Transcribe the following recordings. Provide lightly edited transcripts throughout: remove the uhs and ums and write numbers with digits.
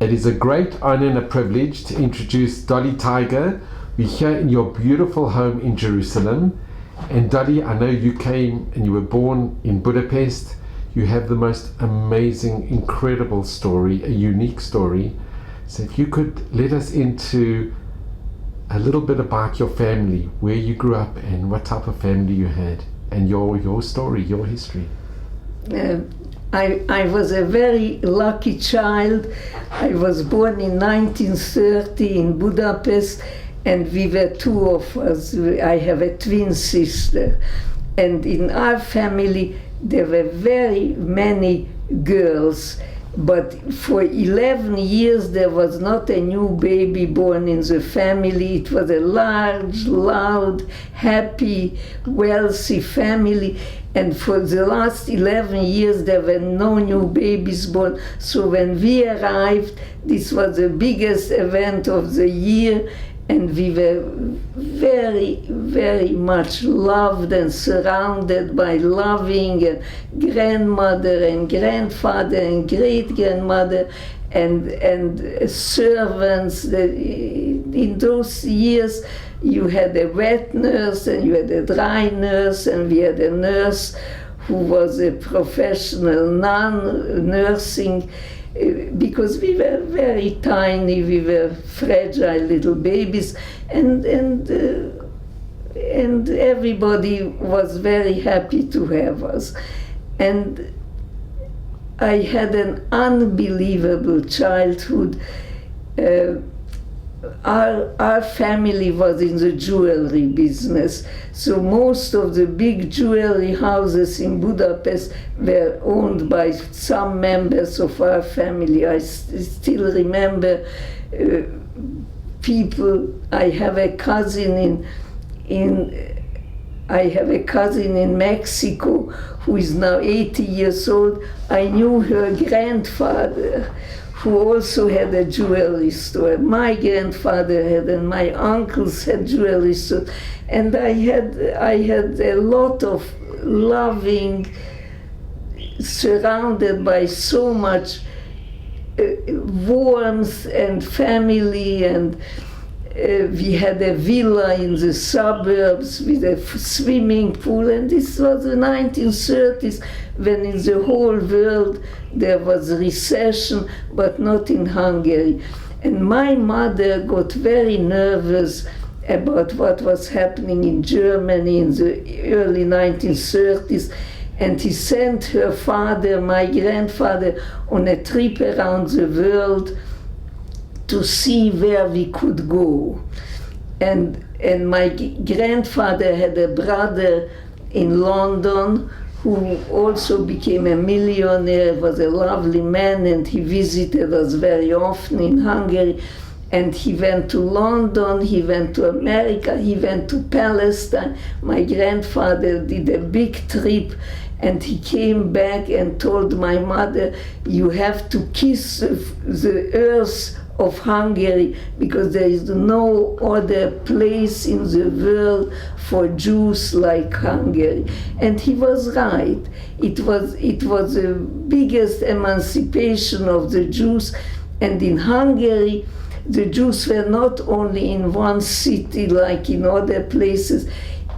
It is a great honor and a privilege to introduce Dolly Tieger. We're here in your beautiful home in Jerusalem. And Dolly, I know you came and you were born in Budapest. You have the most amazing, incredible story, a unique story. So if you could let us into a little bit about your family, where you grew up and what type of family you had, and your story, your history. I was a very lucky child. I was born in 1930 in Budapest, and we were two of us. I have a twin sister. And in our family, there were very many girls. But for 11 years, there was not a new baby born in the family. It was a large, loud, happy, wealthy family. And for the last 11 years, there were no new babies born. So when we arrived, this was the biggest event of the year. And we were very, very much loved and surrounded by loving grandmother and grandfather and great-grandmother and servants. In those years, you had a wet nurse and you had a dry nurse, and we had a nurse who was a professional nursing. Because we were very tiny, we were fragile little babies, and everybody was very happy to have us. And I had an unbelievable childhood. Our family was in the jewelry business, so most of the big jewelry houses in Budapest were owned by some members of our family. I still remember people. I have a cousin in Mexico who is now 80 years old. I knew her grandfather, who also had a jewelry store. My grandfather had, and my uncles had jewelry stores. And I had a lot of loving, surrounded by so much warmth and family, and we had a villa in the suburbs with a swimming pool, and this was the 1930s, when in the whole world there was a recession, but not in Hungary. And my mother got very nervous about what was happening in Germany in the early 1930s, and he sent her father, my grandfather, on a trip around the world to see where we could go. And my grandfather had a brother in London who also became a millionaire, was a lovely man, and he visited us very often in Hungary. And he went to London, he went to America, he went to Palestine. My grandfather did a big trip, and he came back and told my mother, "You have to kiss the earth of Hungary, because there is no other place in the world for Jews like Hungary." And he was right. It was the biggest emancipation of the Jews. And in Hungary, the Jews were not only in one city like in other places.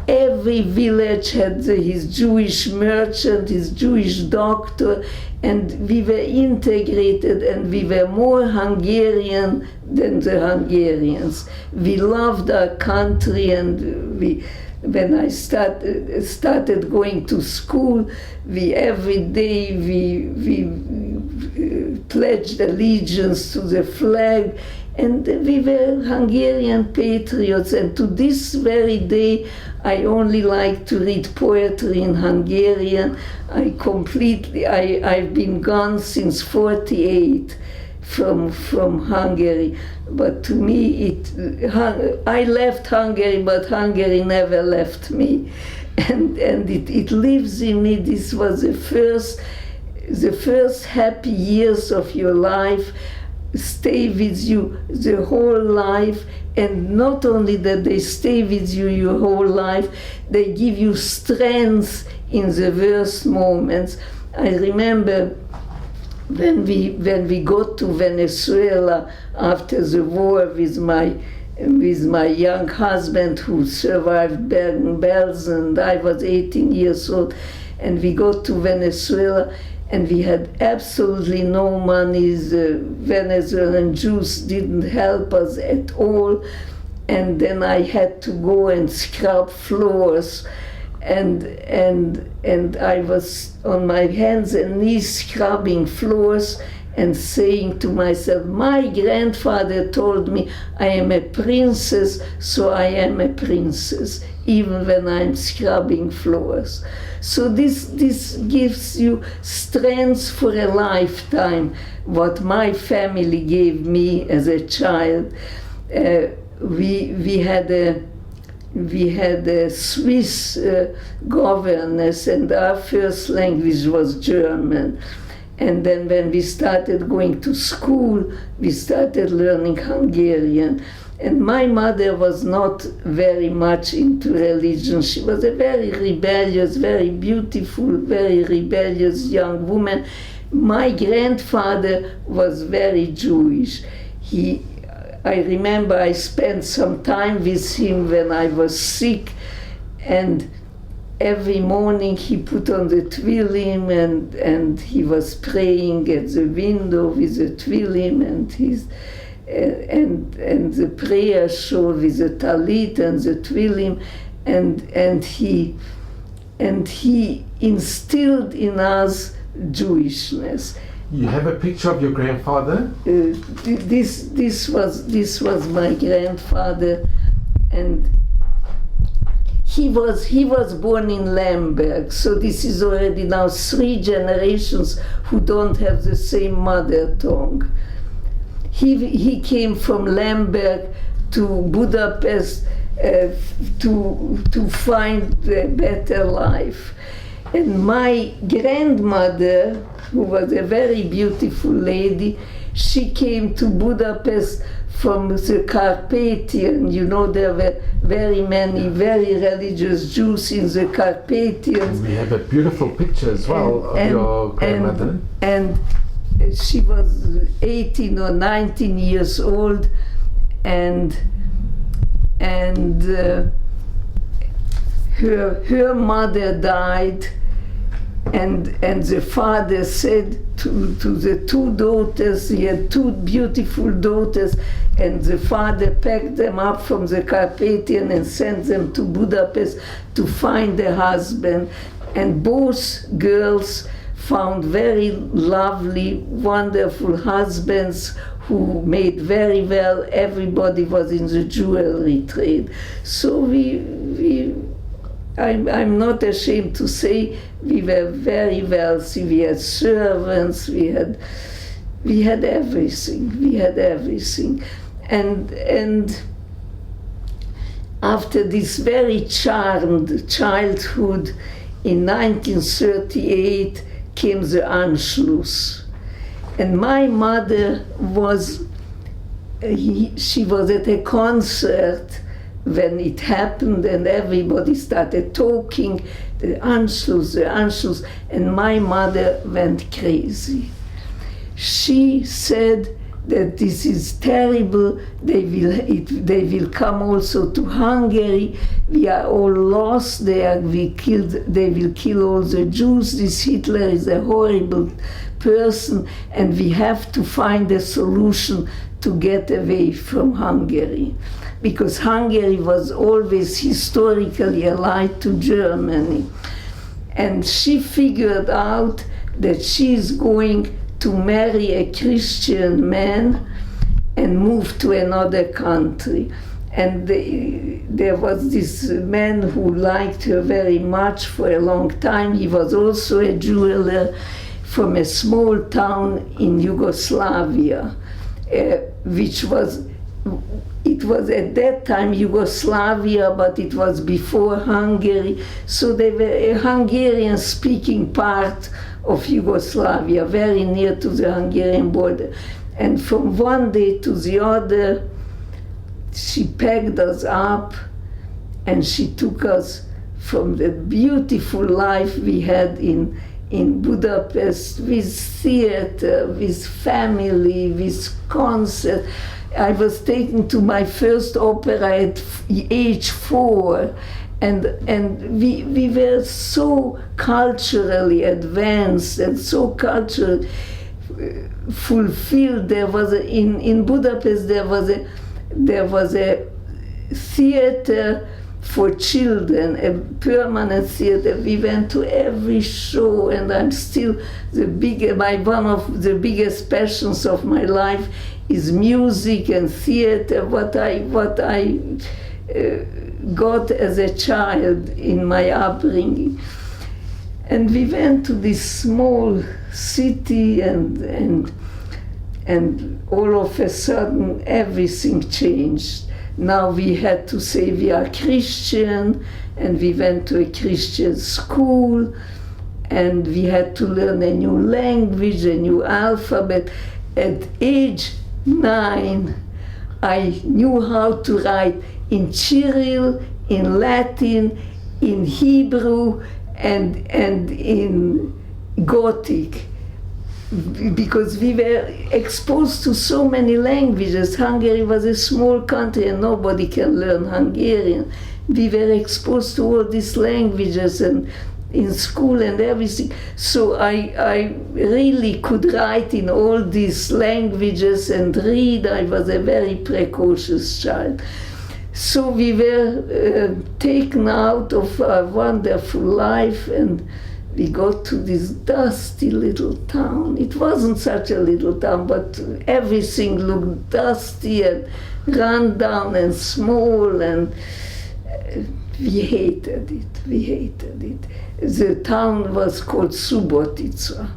Every village had his Jewish merchant, his Jewish doctor, and we were integrated, and we were more Hungarian than the Hungarians. We loved our country, and when I started going to school, every day we pledged allegiance to the flag, and we were Hungarian patriots. And to this very day, I only like to read poetry in Hungarian. I've been gone since 1948 from Hungary. But to me, I left Hungary, but Hungary never left me. And it lives in me. This was the first happy years of your life. Stay with you the whole life, and not only that they stay with you your whole life, they give you strength in the worst moments. I remember when we got to Venezuela after the war with my young husband who survived Bergen-Belsen, and I was 18 years old, and we got to Venezuela, and we had absolutely no money. The Venezuelan Jews didn't help us at all, and then I had to go and scrub floors, and I was on my hands and knees scrubbing floors and saying to myself, my grandfather told me I am a princess, so I am a princess, even when I'm scrubbing floors. So this gives you strength for a lifetime, what my family gave me as a child. We had a Swiss governess, and our first language was German. And then when we started going to school, we started learning Hungarian. And my mother was not very much into religion. She was a very rebellious, very beautiful, very rebellious young woman. My grandfather was very Jewish. I remember I spent some time with him when I was sick, and every morning he put on the tefillin, and he was praying at the window with the tefillin and the prayer shawl with the talit and the tefillin, and he instilled in us Jewishness. You have a picture of your grandfather? This was my grandfather, and he was born in Lemberg, so this is already now 3 generations who don't have the same mother tongue. He came from Lemberg to Budapest to find a better life. And my grandmother, who was a very beautiful lady, she came to Budapest from the Carpathian. You know, there were very many very religious Jews in the Carpathians. We have a beautiful picture as well of your grandmother. And she was 18 or 19 years old, and her mother died, and the father said to the 2 daughters, he had 2 beautiful daughters, and the father packed them up from the Carpathian and sent them to Budapest to find a husband. And both girls found very lovely, wonderful husbands who made very well. Everybody was in the jewelry trade. So I'm not ashamed to say we were very wealthy. We had servants, we had everything. We had everything. And after this very charmed childhood, in 1938 came the Anschluss. And my mother she was at a concert when it happened, and everybody started talking, the Anschluss, and my mother went crazy. She said that this is terrible, they will come also to Hungary, we are all lost, they will kill all the Jews, this Hitler is a horrible person, and we have to find a solution to get away from Hungary. Because Hungary was always historically allied to Germany. And she figured out that she is going to marry a Christian man and move to another country. And there was this man who liked her very much for a long time. He was also a jeweler from a small town in Yugoslavia, it was at that time Yugoslavia, but it was before Hungary, so they were a Hungarian-speaking part of Yugoslavia, very near to the Hungarian border. And from one day to the other, she packed us up, and she took us from the beautiful life we had in in Budapest with theater, with family, with concert. I was taken to my first opera at age 4, and we were so culturally advanced and so culturally fulfilled. There was in Budapest there was a theater for children, a permanent theater. We went to every show, and I'm still one of the biggest passions of my life is music and theater. What I got as a child in my upbringing. And we went to this small city, and all of a sudden everything changed. Now we had to say we are Christian, and we went to a Christian school, and we had to learn a new language, a new alphabet. At age 9, I knew how to write in Cyrillic, in Latin, in Hebrew, and in Gothic, because we were exposed to so many languages. Hungary was a small country and nobody can learn Hungarian. We were exposed to all these languages and in school and everything. So I really could write in all these languages and read. I was a very precocious child. So we were taken out of our wonderful life, and we got to this dusty little town. It wasn't such a little town, but everything looked dusty and run down and small, and we hated it. We hated it. The town was called Subotica,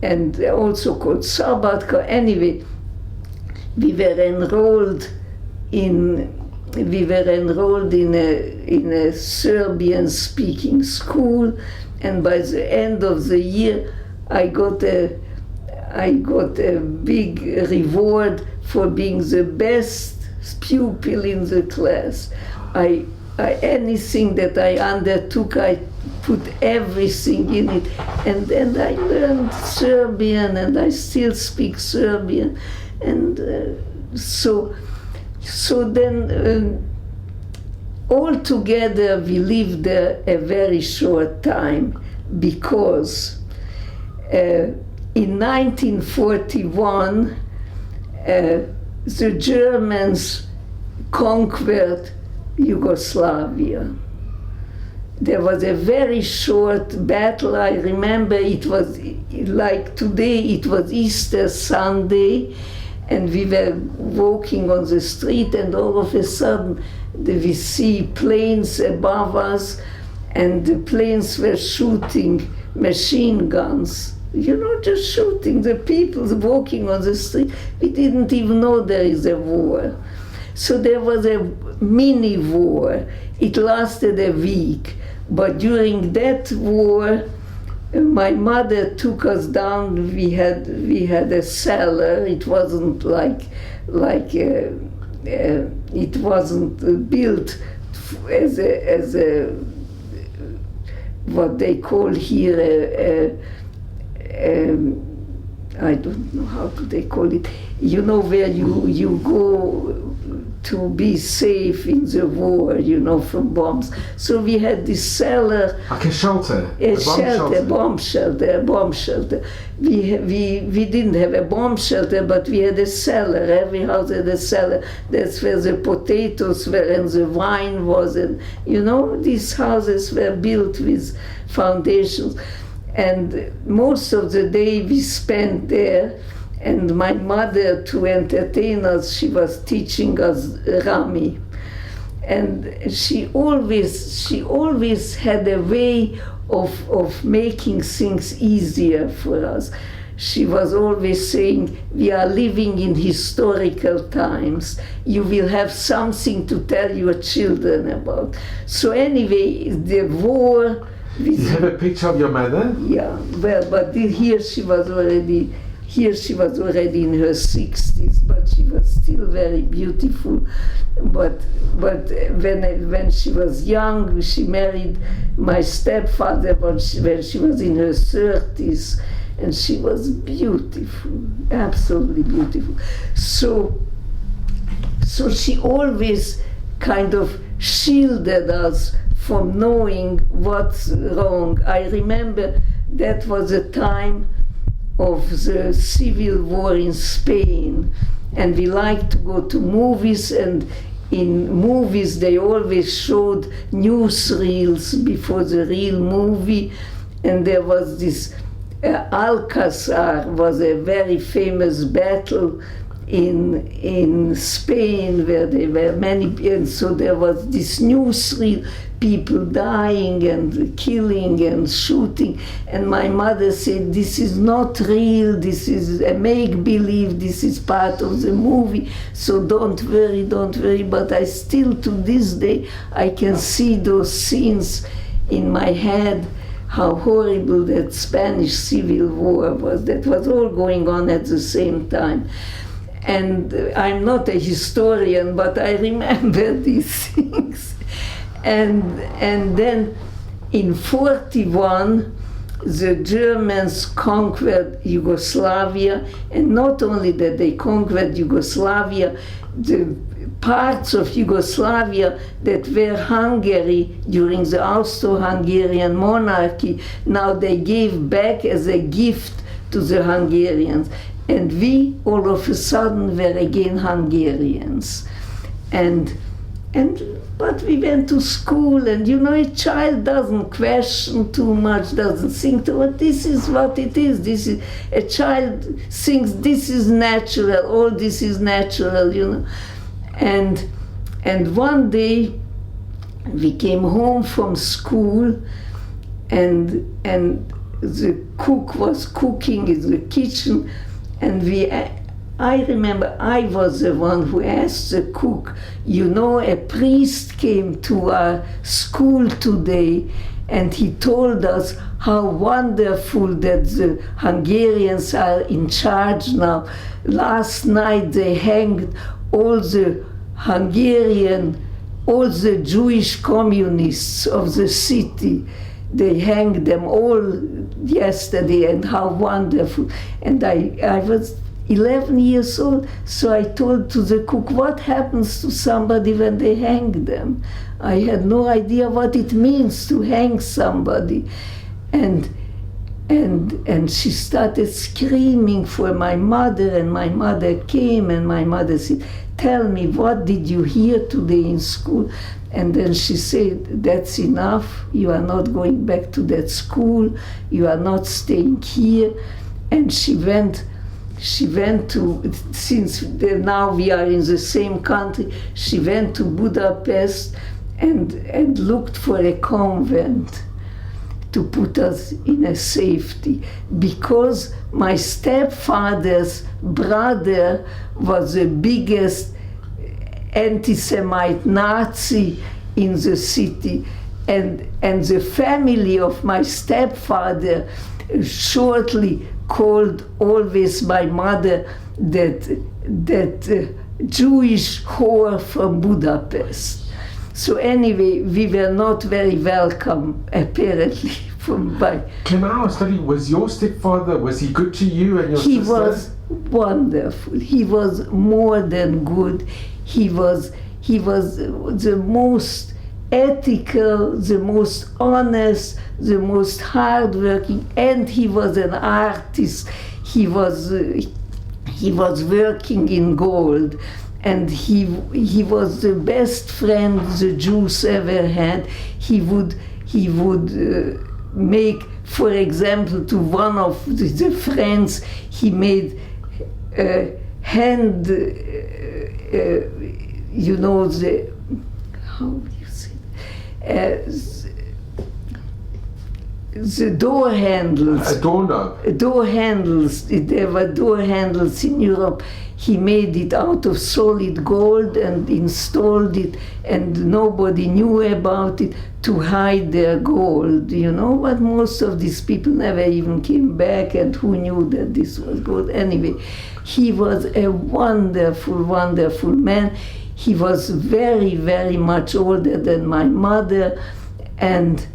and also called Sabatka. Anyway, we were enrolled in a Serbian-speaking school, and by the end of the year, I got a big reward for being the best pupil in the class. Anything that I undertook, I put everything in it, and then I learned Serbian, and I still speak Serbian, and so then all together we lived there a very short time, because in 1941 the Germans conquered Yugoslavia. There was a very short battle. I remember it was like today, it was Easter Sunday, and we were walking on the street, and all of a sudden we see planes above us, and the planes were shooting machine guns. Just shooting the people walking on the street. We didn't even know there is a war. So there was a mini war. It lasted a week. But during that war, my mother took us down. We had a cellar. It wasn't it wasn't built as a what they call here I don't know how they call it. Where you go to be safe in the war, from bombs. So we had this cellar. Like a shelter? A bomb shelter. We didn't have a bomb shelter, but we had a cellar. Every house had a cellar. That's where the potatoes were and the wine was. And, these houses were built with foundations. And most of the day we spent there. And my mother, to entertain us, she was teaching us Rami. And she always had a way of making things easier for us. She was always saying, we are living in historical times. You will have something to tell your children about. So anyway, the war... You have a picture of your mother? Yeah, well, but here she was already... Here she was already in her 60s, but she was still very beautiful. But when she was young, she married my stepfather when she was in her 30s, and she was beautiful, absolutely beautiful. So she always kind of shielded us from knowing what's wrong. I remember that was a time of the civil war in Spain, and we liked to go to movies, and in movies they always showed newsreels before the real movie, and there was this Alcazar was a very famous battle in Spain where there were many, and so there was this newsreel, people dying and killing and shooting, and my mother said, this is not real, this is a make-believe, this is part of the movie, so don't worry, but I still to this day I can see those scenes in my head, how horrible that Spanish Civil War was. That was all going on at the same time. And I'm not a historian, but I remember these things. And then in 1941, the Germans conquered Yugoslavia, and not only that they conquered Yugoslavia, the parts of Yugoslavia that were Hungary during the Austro-Hungarian monarchy, now they gave back as a gift to the Hungarians. And we, all of a sudden, were again Hungarians. But we went to school, and you know, a child doesn't question too much, doesn't think, well, this is what it is. This is, a child thinks this is natural, all this is natural, you know. And one day we came home from school, and the cook was cooking in the kitchen, and I remember I was the one who asked the cook, you know, a priest came to our school today, and he told us how wonderful that the Hungarians are in charge now. Last night they hanged all the Jewish communists of the city. They hanged them all yesterday, and how wonderful. And I was 11 years old, so I told to the cook, what happens to somebody when they hang them? I had no idea what it means to hang somebody. And she started screaming for my mother, and my mother came, and my mother said, tell me, what did you hear today in school? And then she said, that's enough, you are not going back to that school, you are not staying here. And she went to, since now we are in the same country, she went to Budapest and looked for a convent to put us in a safety, because my stepfather's brother was the biggest anti-Semite Nazi in the city, and the family of my stepfather shortly called always my mother that Jewish whore from Budapest. So anyway, we were not very welcome, apparently, from my... Can I ask, Dolly, was your stepfather, was he good to you and your sister? He was wonderful. He was more than good. He was the most ethical, the most honest, the most hardworking, and he was an artist. He was working in gold, and he was the best friend the Jews ever had. He would make, for example, to one of the friends, he made hand, you know, the, how do you say, the door handles. A doorknob. Door handles. There were door handles in Europe. he made it out of solid gold and installed it, and nobody knew about it, to hide their gold, you know. But most of these people never even came back, and who knew that this was gold? Anyway, he was a wonderful, wonderful man. He was very, very much older than my mother, and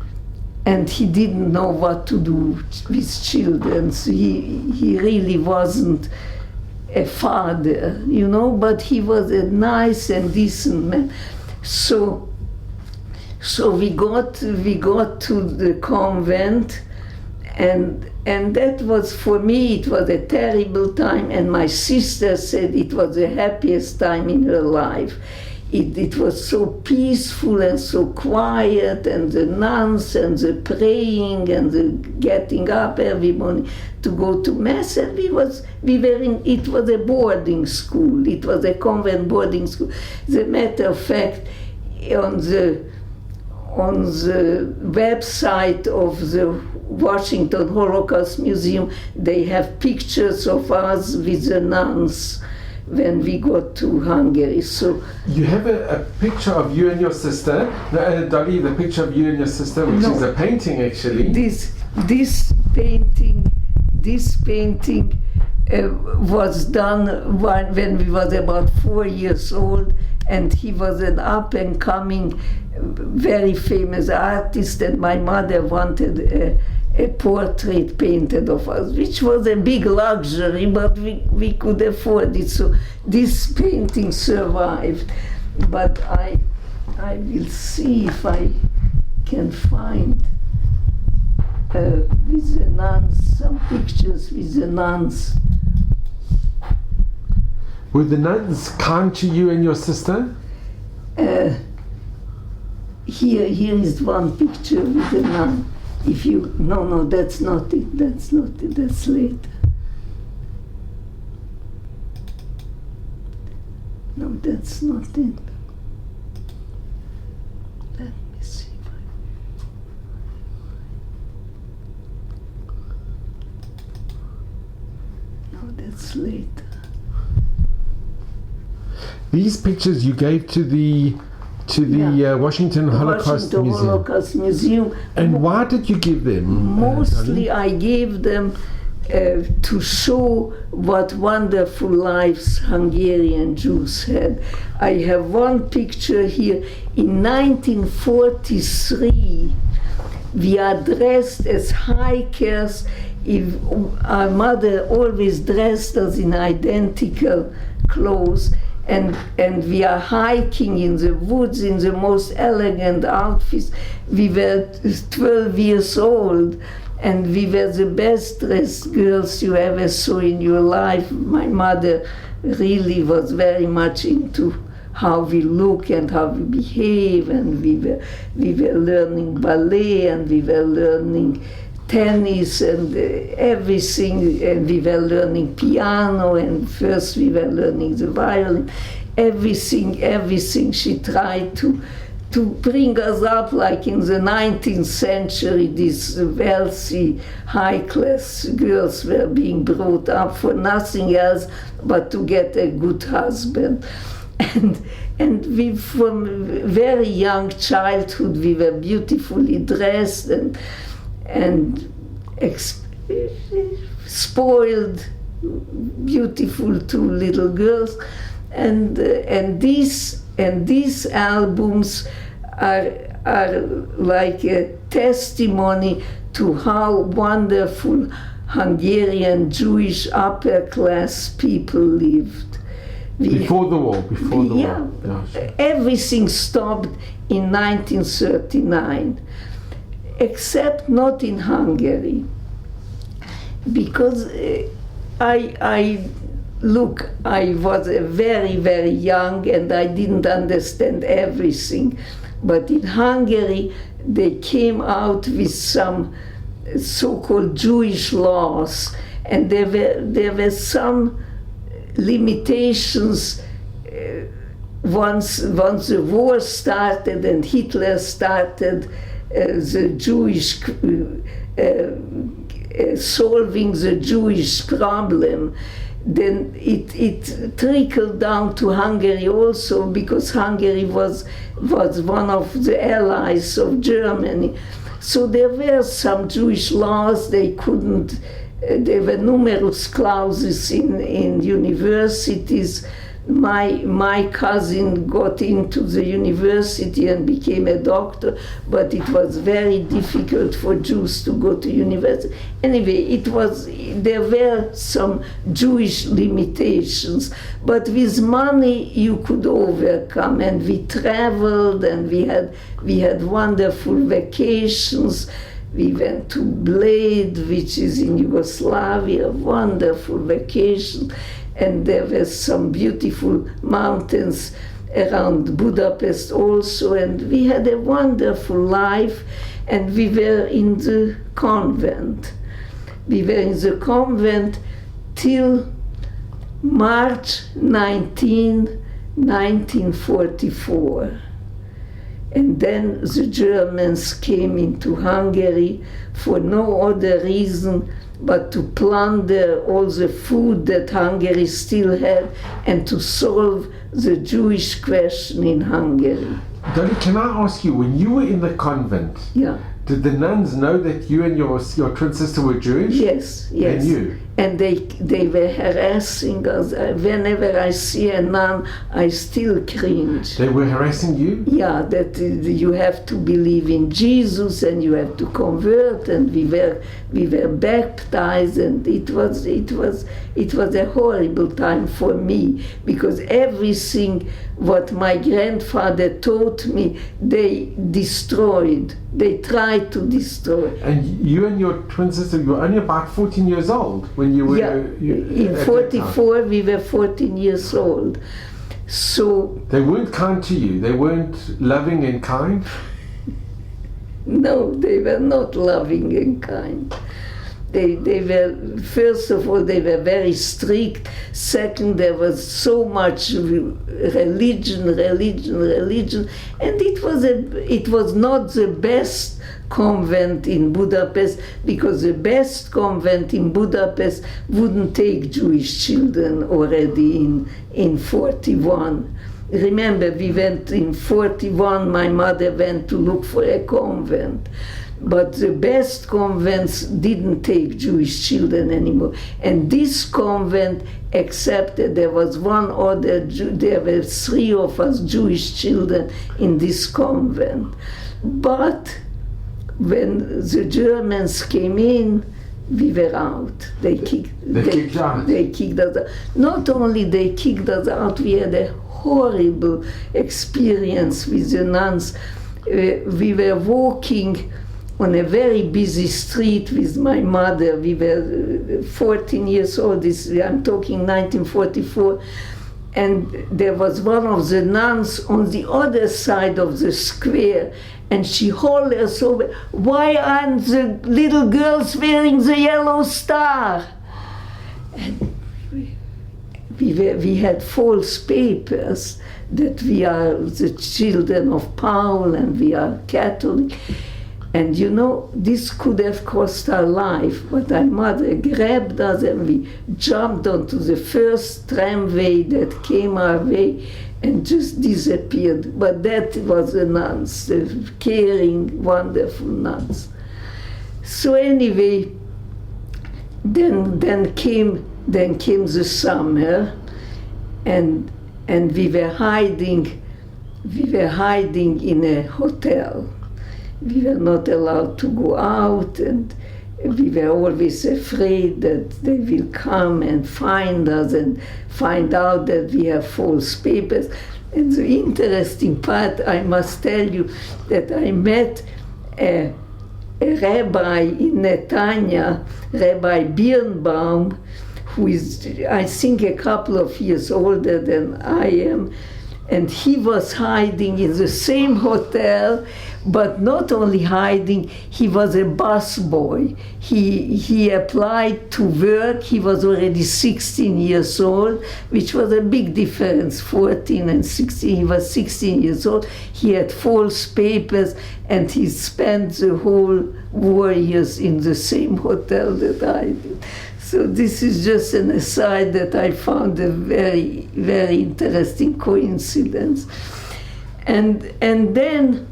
he didn't know what to do with children. So he really wasn't a father, you know, but he was a nice and decent man. So we got to the convent, and that was, for me, it was a terrible time, and my sister said it was the happiest time in her life. It was so peaceful and so quiet, and the nuns and the praying and the getting up every morning to go to mass, and it was a boarding school. It was a convent boarding school. As a matter of fact, on the website of the Washington Holocaust Museum, they have pictures of us with the nuns when we got to Hungary. So you have a picture of you and your sister, Dolly, the picture of you and your sister, which is a painting, actually. This painting was done when we was about 4 years old, and he was an up-and-coming, very famous artist, and my mother wanted a portrait painted of us, which was a big luxury, but we could afford it. So this painting survived. But I will see if I can find with the nuns, some pictures with the nuns. Were the nuns kind to you and your sister? Here is one picture with the nun. No, that's not it. That's later. No, that's not it. Let me see if No, that's later. These pictures you gave to the Washington Holocaust Museum. And why did you give them? Mostly I gave them to show what wonderful lives Hungarian Jews had. I have one picture here. In 1943, we are dressed as hikers. Our mother always dressed us in identical clothes. And we are hiking in the woods in the most elegant outfits. We were 12 years old, and we were the best dressed girls you ever saw in your life. My mother really was very much into how we look and how we behave, and we were learning ballet, and we were learning tennis and everything, and we were learning piano, and first we were learning the violin. Everything she tried to bring us up like in the 19th century. These wealthy, high-class girls were being brought up for nothing else but to get a good husband. And we, from very young childhood, we were beautifully dressed and spoiled, beautiful two little girls, and these albums are like a testimony to how wonderful Hungarian Jewish upper class people lived. Before the war. Yeah, everything stopped in 1939. Except not in Hungary, because I was very, very young, and I didn't understand everything. But in Hungary, they came out with some so-called Jewish laws, and there were some limitations. Once the war started and Hitler started the Jewish, solving the Jewish problem, then it trickled down to Hungary also, because Hungary was one of the allies of Germany. So there were some Jewish laws. They couldn't. There were numerous clauses in universities. My cousin got into the university and became a doctor, but it was very difficult for Jews to go to university. Anyway, there were some Jewish limitations, but with money you could overcome. And we traveled, and we had wonderful vacations. We went to Bled, which is in Yugoslavia, wonderful vacation. And there were some beautiful mountains around Budapest also, and we had a wonderful life, and we were in the convent. We were in the convent till March 1944. And then the Germans came into Hungary for no other reason but to plunder all the food that Hungary still had and to solve the Jewish question in Hungary. Dolly, can I ask you, when you were in the convent, Yeah. did the nuns know that you and your twin sister were Jewish? Yes, yes. They knew? And they were harassing us. Whenever I see a nun, I still cringe. They were harassing you? Yeah, that you have to believe in Jesus and you have to convert, and we were baptized, and it was a horrible time for me, because everything what my grandfather taught me, they destroyed. They tried to destroy. And you and your twin sister, you were only about 14 years old when you were... Yeah, in 44 we were 14 years old. So... They weren't kind to you? They weren't loving and kind? No, they were not loving and kind. They were, first of all, they were very strict. Second, there was so much religion, and it was not the best convent in Budapest, because the best convent in Budapest wouldn't take Jewish children already in 41. Remember, we went in 41, my mother went to look for a convent. But the best convents didn't take Jewish children anymore. And this convent accepted, there was one other, there were 3 of us Jewish children in this convent. But when the Germans came in, we were out. They kicked us out. Not only they kicked us out, we had a horrible experience with the nuns. We were walking on a very busy street with my mother. We were 14 years old, I'm talking 1944, and there was one of the nuns on the other side of the square, and she hollers over, "Why aren't the little girls wearing the yellow star?" And we had false papers that we are the children of Paul and we are Catholic. And you know, this could have cost our life, but my mother grabbed us and we jumped onto the first tramway that came our way and just disappeared. But that was the nuns, the caring, wonderful nuns. So anyway, then came the summer, and we were hiding in a hotel. We were not allowed to go out, and we were always afraid that they will come and find us and find out that we have false papers. And the interesting part, I must tell you, that I met a rabbi in Netanya, Rabbi Birnbaum, who is, I think, a couple of years older than I am, and he was hiding in the same hotel, but not only hiding, he was a busboy. He applied to work. He was already 16 years old, which was a big difference, 14 and 16. He was 16 years old. He had false papers, and he spent the whole war years in the same hotel that I did. So this is just an aside that I found a very, very interesting coincidence. And then...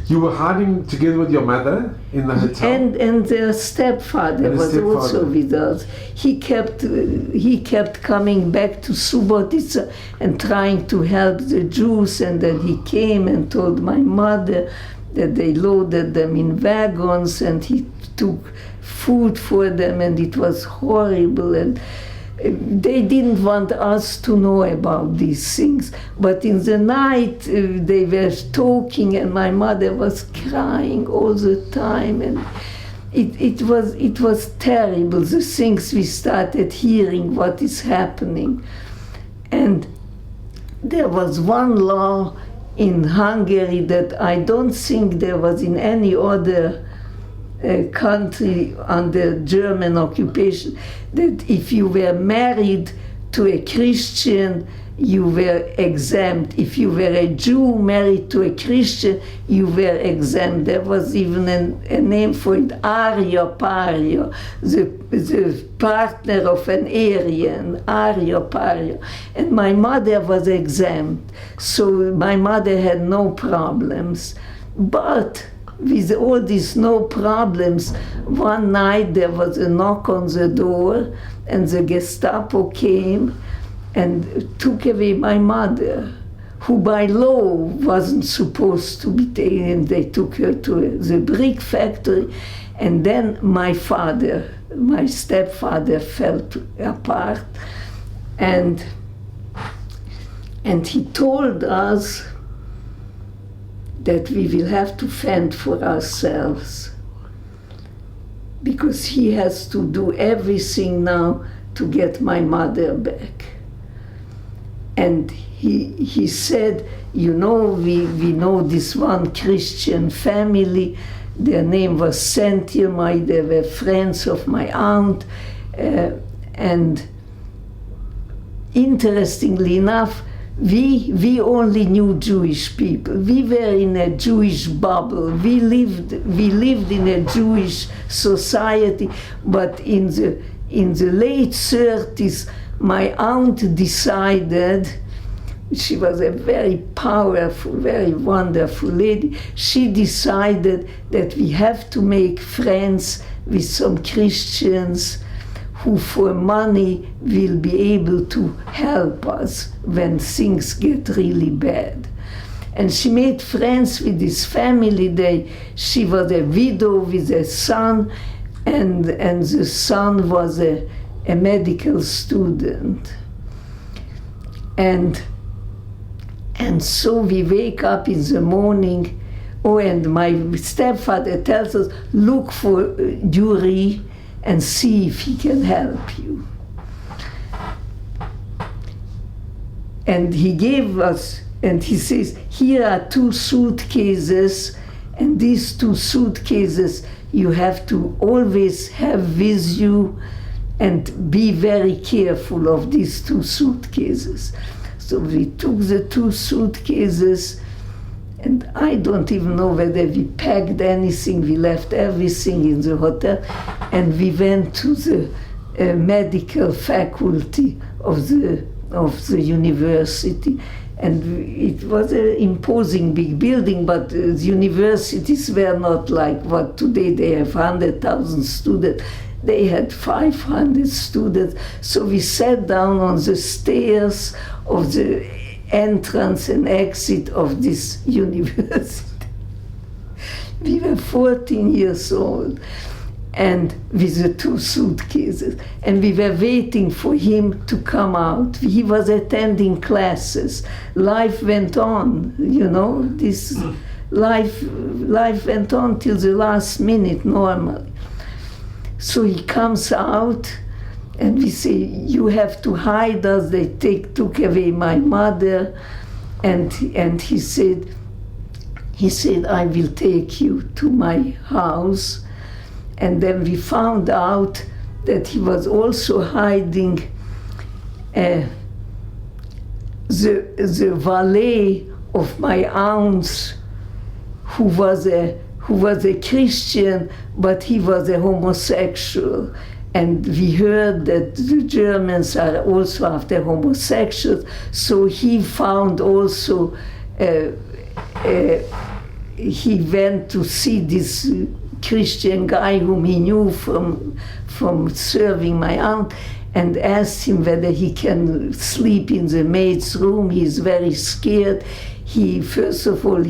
You were hiding together with your mother in the hotel? And their stepfather was also with us. He kept coming back to Subotica and trying to help the Jews, and then he came and told my mother that they loaded them in wagons, and he took food for them, and it was horrible, and they didn't want us to know about these things. But in the night they were talking, and my mother was crying all the time, and it was terrible, the things we started hearing, what is happening. And there was one law in Hungary that I don't think there was in any other country under German occupation, that if you were married to a Christian, you were exempt. If you were a Jew married to a Christian, you were exempt. There was even a name for it, Arya-Paria, the partner of an Aryan, Arya-Paria. And my mother was exempt, so my mother had no problems. But with all these no problems, one night there was a knock on the door, and the Gestapo came and took away my mother, who by law wasn't supposed to be taken. They took her to the brick factory, and then my father, my stepfather, fell apart, and he told us that we will have to fend for ourselves, because he has to do everything now to get my mother back. And he said, you know, we know this one Christian family, their name was Sentium, they were friends of my aunt, and interestingly enough, we only knew Jewish people. We were in a Jewish bubble. We lived in a Jewish society. But in the late 30s, my aunt decided, she was a very powerful, very wonderful lady. She decided that we have to make friends with some Christians who for money will be able to help us when things get really bad. And she made friends with this family. She was a widow with a son, and the son was a medical student. And so we wake up in the morning, and my stepfather tells us, look for Yuri and see if he can help you. And he gave us, and he says, here are 2 suitcases, and these 2 suitcases you have to always have with you, and be very careful of these 2 suitcases. So we took the 2 suitcases, and I don't even know whether we packed anything. We left everything in the hotel, and we went to the medical faculty of the university. And it was an imposing big building, but the universities were not like what today they have 100,000 students. They had 500 students. So we sat down on the stairs of the entrance and exit of this university. We were 14 years old, and with the 2 suitcases, and we were waiting for him to come out. He was attending classes. Life went on, you know, this life went on till the last minute normally. So he comes out, and we say, you have to hide us. They took away my mother, and he said, I will take you to my house. And then we found out that he was also hiding the valet of my aunt's, who was a Christian, but he was a homosexual. And we heard that the Germans are also after homosexuals, so he found also, he went to see this Christian guy whom he knew from serving my aunt, and asked him whether he can sleep in the maid's room. He's very scared. First of all,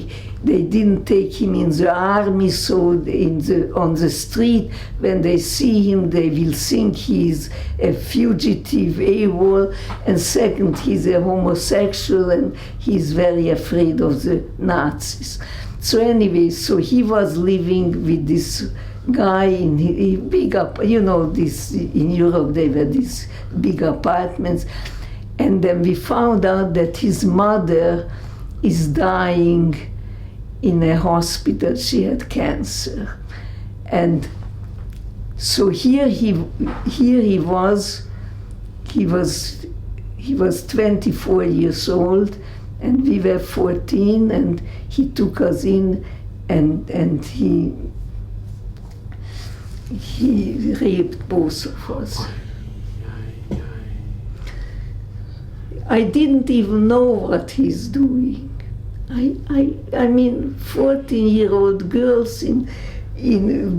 they didn't take him in the army, so on the street, when they see him, they will think he's a fugitive AWOL, and second, he's a homosexual, and he's very afraid of the Nazis. So anyway, so he was living with this guy in big in Europe they were these big apartments, and then we found out that his mother is dying in a hospital. She had cancer, and so here he was 24 years old, and we were 14, and he took us in, and he raped both of us. I didn't even know what he's doing. I mean, 14-year-old girls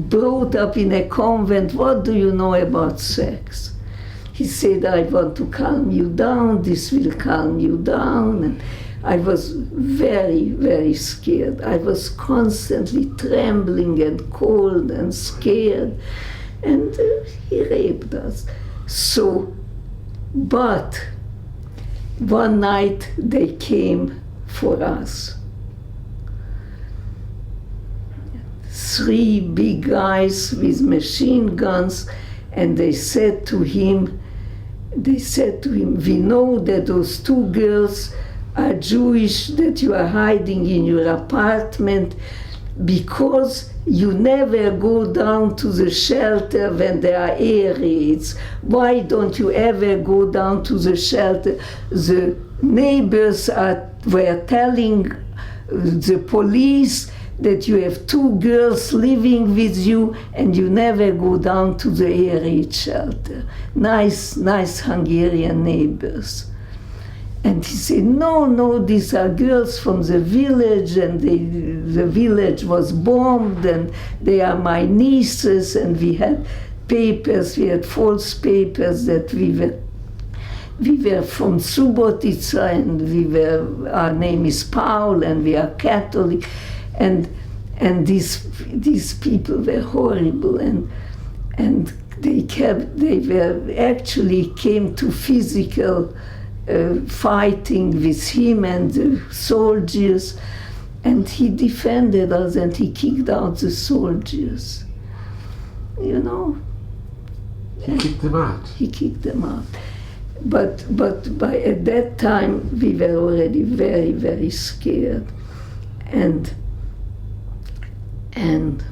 brought up in a convent, what do you know about sex? He said, I want to calm you down, this will calm you down. And I was very, very scared. I was constantly trembling and cold and scared. And he raped us. So, but one night they came for us. 3 big guys with machine guns, and they said to him, we know that those 2 girls are Jewish, that you are hiding in your apartment because you never go down to the shelter when there are air raids. Why don't you ever go down to the shelter? The neighbors were telling the police that you have 2 girls living with you and you never go down to the air raid shelter. Nice Hungarian neighbors. And he said, no, these are girls from the village, and the village was bombed, and they are my nieces, and we had false papers that we were from Subotica, and our name is Paul, and we are Catholic, and these people were horrible, and they actually came to physical fighting with him and the soldiers, and he defended us, and he kicked out the soldiers. You know. He kicked them out. He kicked them out. But at that time we were already very, very scared, and the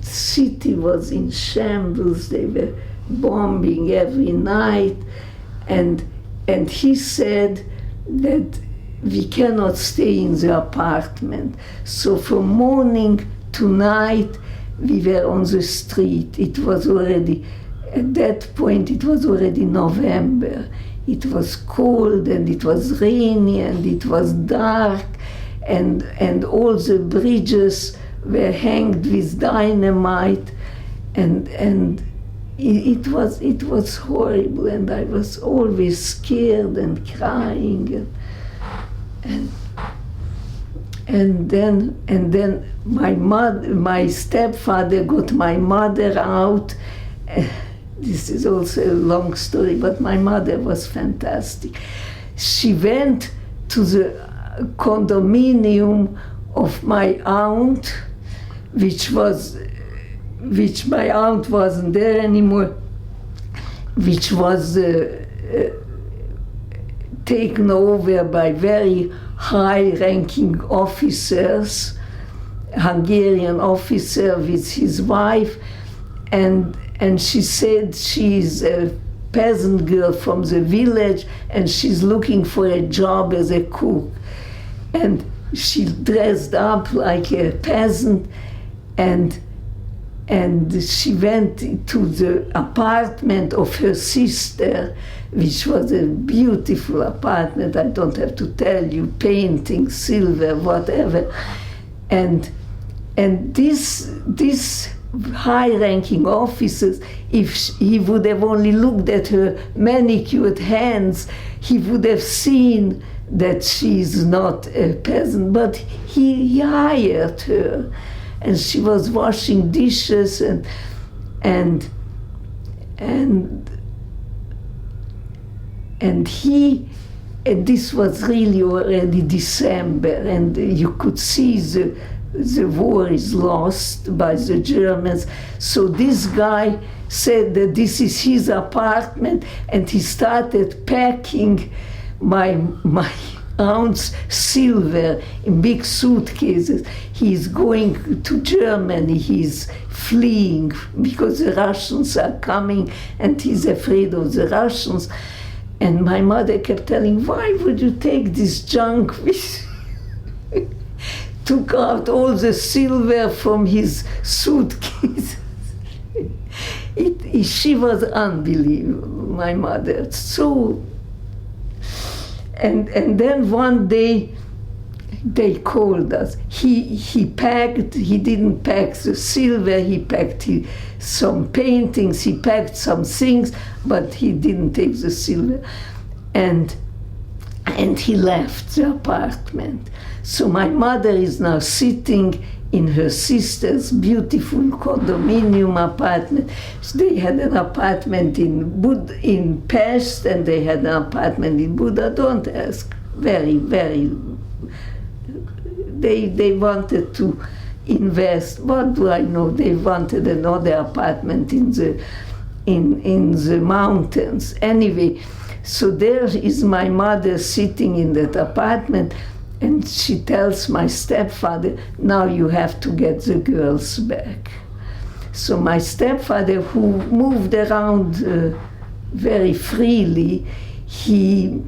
city was in shambles. They were bombing every night, and he said that we cannot stay in the apartment. So from morning to night we were on the street. It was already, at that point it was already November. It was cold and it was rainy and it was dark, and all the bridges were hanged with dynamite, and it was horrible, and I was always scared and crying, and then my stepfather got my mother out. This is also a long story, but my mother was fantastic. She went to the condominium of my aunt, which my aunt wasn't there anymore, which was taken over by very high-ranking officers, Hungarian officer with his wife, and she said she's a peasant girl from the village and she's looking for a job as a cook. And she dressed up like a peasant, and and she went to the apartment of her sister, which was a beautiful apartment. I don't have to tell you, painting, silver, whatever. And this high-ranking officers, if he would have only looked at her manicured hands, he would have seen that she's not a peasant. But he hired her, and she was washing dishes and this was really already December, and you could see the war is lost by the Germans. So this guy said that this is his apartment, and he started packing my ounce silver in big suitcases. He's going to Germany, he's fleeing because the Russians are coming and he's afraid of the Russians. And my mother kept telling, why would you take this junk? Took out all the silver from his suitcase. She was unbelievable, my mother. So, and then one day they called us. He packed. He didn't pack the silver. He packed some paintings. He packed some things, but he didn't take the silver. And he left the apartment. So my mother is now sitting in her sister's beautiful condominium apartment. They had an apartment in Pest, and they had an apartment in Buda. Don't ask. Very, very. They wanted to invest. What do I know? They wanted another apartment in the mountains. Anyway, so there is my mother sitting in that apartment. And she tells my stepfather, now you have to get the girls back. So my stepfather, who moved around very freely, he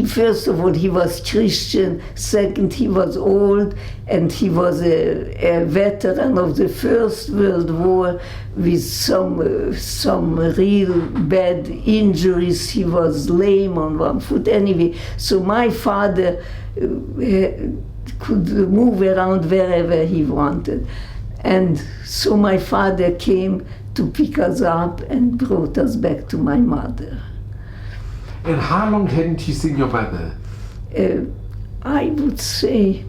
first of all, he was Christian. Second, he was old, and he was a veteran of the First World War with some real bad injuries. He was lame on one foot. Anyway, so my father could move around wherever he wanted. And so my father came to pick us up and brought us back to my mother. And how long hadn't you seen your mother? I would say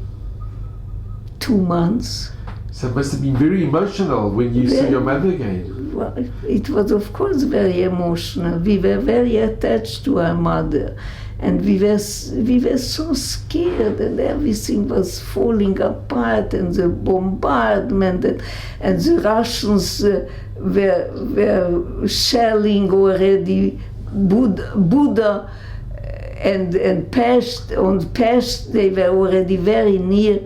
2 months. So it must have been very emotional when you saw your mother again. Well, it was, of course, very emotional. We were very attached to our mother, and we were so scared, and everything was falling apart, and the bombardment, and the Russians were shelling already Buda and Pest. On Pest, they were already very near.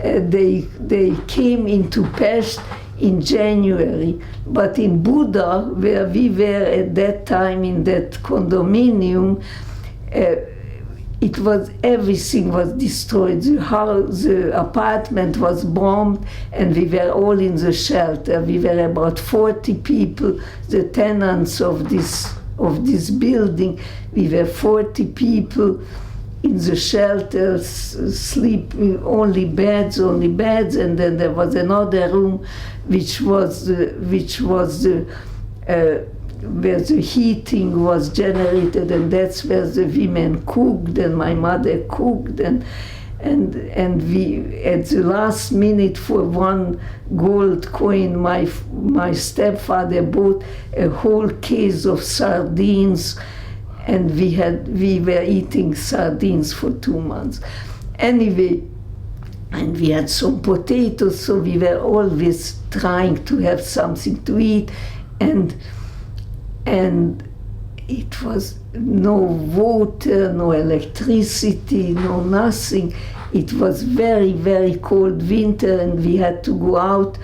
They came into Pest in January, but in Buda, where we were at that time in that condominium, everything was destroyed. The apartment was bombed, and we were all in the shelter. We were about 40 people, the tenants of this building. We were 40 people in the shelters, sleeping, only beds, and then there was another room which was where the heating was generated, and that's where the women cooked, and my mother cooked, and we, at the last minute, for 1 gold coin, my stepfather bought a whole case of sardines, and we were eating sardines for 2 months. Anyway, and we had some potatoes, so we were always trying to have something to eat, and it was no water, no electricity, no nothing. It was very, very cold winter, and we had to go out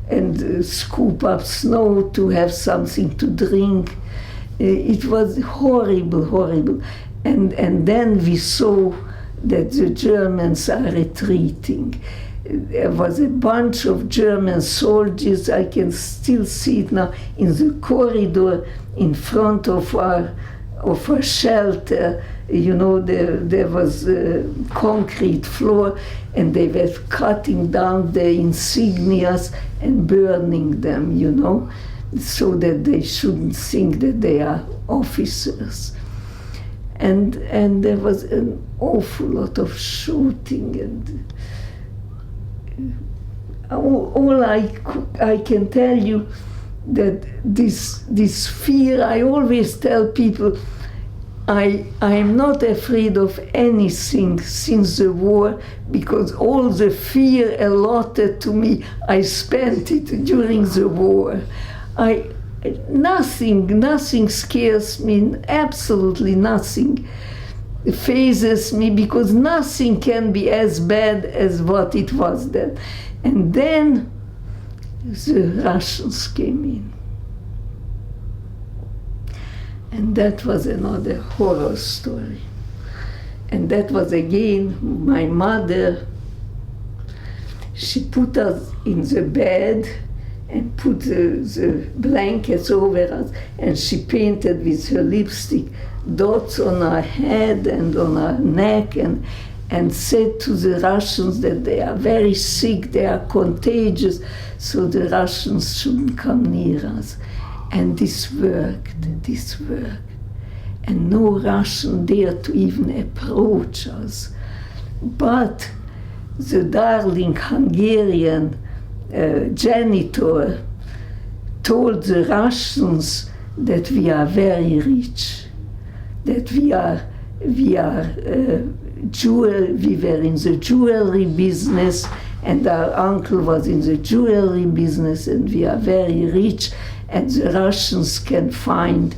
and scoop up snow to have something to drink. It was horrible, horrible. And then we saw that the Germans are retreating. there was a bunch of German soldiers. I can still see it now in the corridor in front of our shelter. You know, there was a concrete floor, and they were cutting down the insignias and burning them, you know, so that they shouldn't think that they are officers. And there was an awful lot of shooting, and all I can tell you that this fear, I always tell people, I am not afraid of anything since the war, because all the fear allotted to me, I spent it during the war. Nothing scares me, absolutely nothing phases me, because nothing can be as bad as what it was then. And then the Russians came in. And that was another horror story. And that was again my mother. She put us in the bed and put the blankets over us, and she painted with her lipstick dots on our head and on our neck, and said to the Russians that they are very sick, they are contagious, so the Russians shouldn't come near us. And this worked. And no Russian dared to even approach us. But the darling Hungarian janitor told the Russians that we are very rich, that we were in the jewelry business, and our uncle was in the jewelry business, and we are very rich, and the Russians can find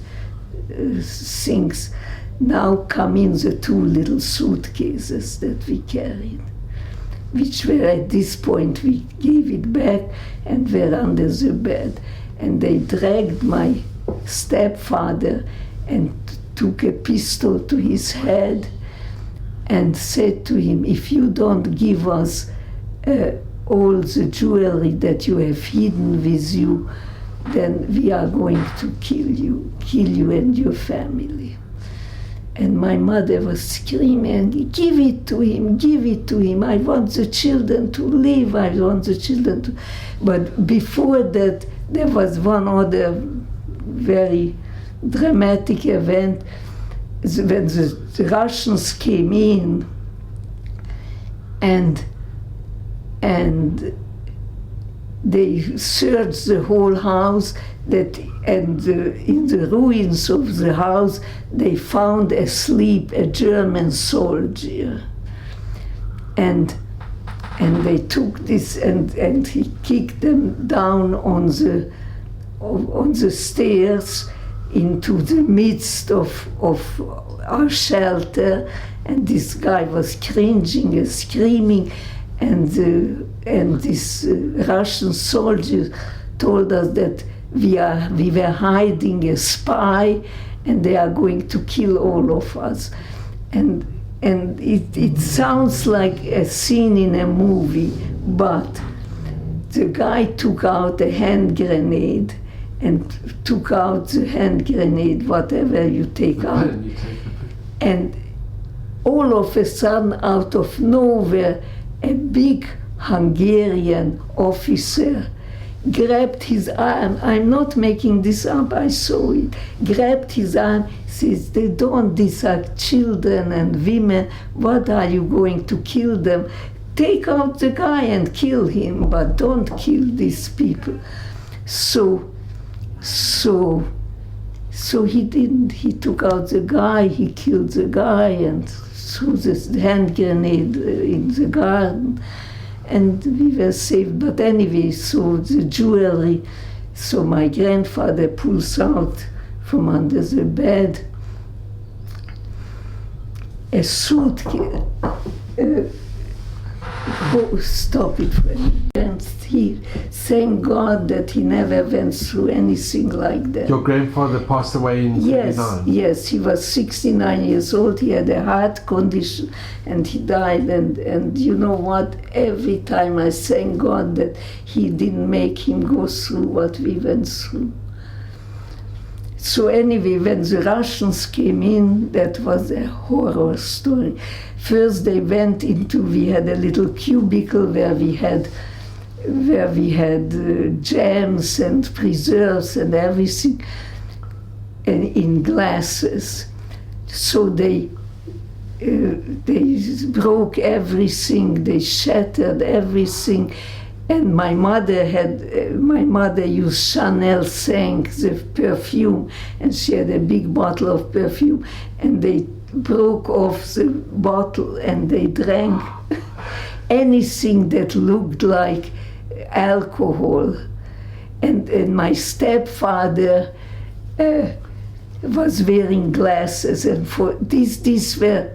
things. Now come in the 2 little suitcases that we carried, which were at this point, we gave it back and were under the bed. And they dragged my stepfather and took a pistol to his head and said to him, if you don't give us all the jewelry that you have hidden with you, then we are going to kill you and your family. And my mother was screaming, give it to him, I want the children to live, But before that, there was one other very dramatic event. When the Russians came in, and they searched the whole house, in the ruins of the house, they found asleep a German soldier. And they took this, and he kicked them down on the stairs into the midst of our shelter, and this guy was cringing and screaming, and this Russian soldier told us that we were hiding a spy, and they are going to kill all of us. And it sounds like a scene in a movie, but the guy took out a hand grenade, and took out the hand grenade, whatever you take out. And all of a sudden, out of nowhere, a big Hungarian officer grabbed his arm. I'm not making this up, I saw it. Grabbed his arm, says, these are children and women. What are you going to kill them? Take out the guy and kill him, but don't kill these people. So he didn't. He took out the guy, he killed the guy, and threw this hand grenade in the garden, and we were saved. But anyway, so the jewelry, so my grandfather pulls out from under the bed a suitcase, Oh, stop it, friend. And he, thank God that he never went through anything like that. Your grandfather passed away in 79? Yes, he was 69 years old. He had a heart condition and he died. And you know what? Every time I thank God that he didn't make him go through what we went through. So anyway, when the Russians came in, that was a horror story. First they went into, we had a little cubicle where we had jams and preserves and everything in glasses. So they broke everything, they shattered everything. And my mother used Chanel 5, the perfume, and she had a big bottle of perfume, and they broke off the bottle and they drank anything that looked like alcohol. And my stepfather was wearing glasses, and for these were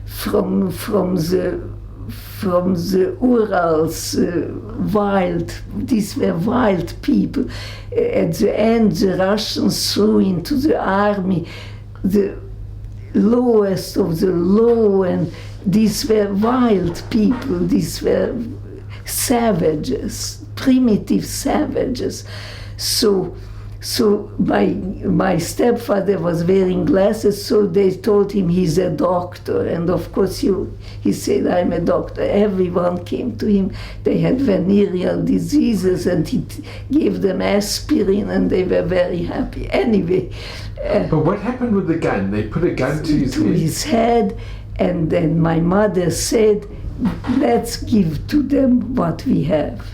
from the Urals, these were wild people. At the end, the Russians threw into the army the lowest of the low, and these were wild people, these were savages, primitive savages. So my stepfather was wearing glasses, so they told him he's a doctor. And of course he said, I'm a doctor. Everyone came to him. They had venereal diseases, and he gave them aspirin, and they were very happy. Anyway. But what happened with the gun? They put a gun to his head? And then my mother said, let's give to them what we have.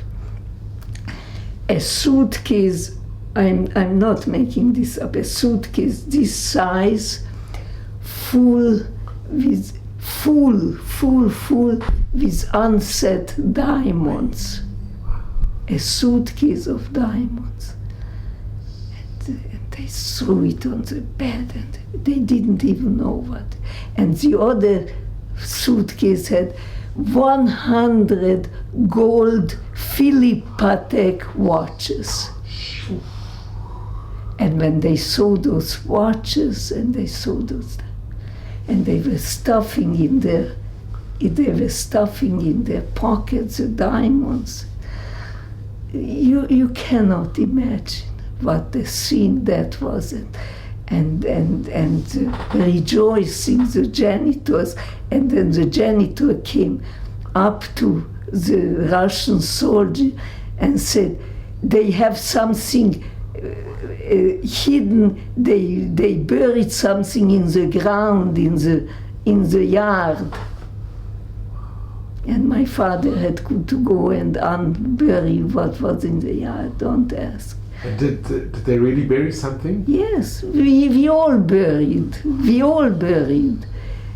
A suitcase, I'm not making this up, a suitcase this size, full with unset diamonds. A suitcase of diamonds. And they threw it on the bed, and they didn't even know what. And the other suitcase had 100 gold Philippe Patek watches. And when they saw those watches, and they saw those, and they were stuffing in their pockets the diamonds. You cannot imagine what the scene that was, and rejoicing the janitors, and then the janitor came up to the Russian soldier and said, they have something hidden, they buried something in the ground, in the yard. And my father had to go and unbury what was in the yard, don't ask. And did they really bury something? Yes, we all buried.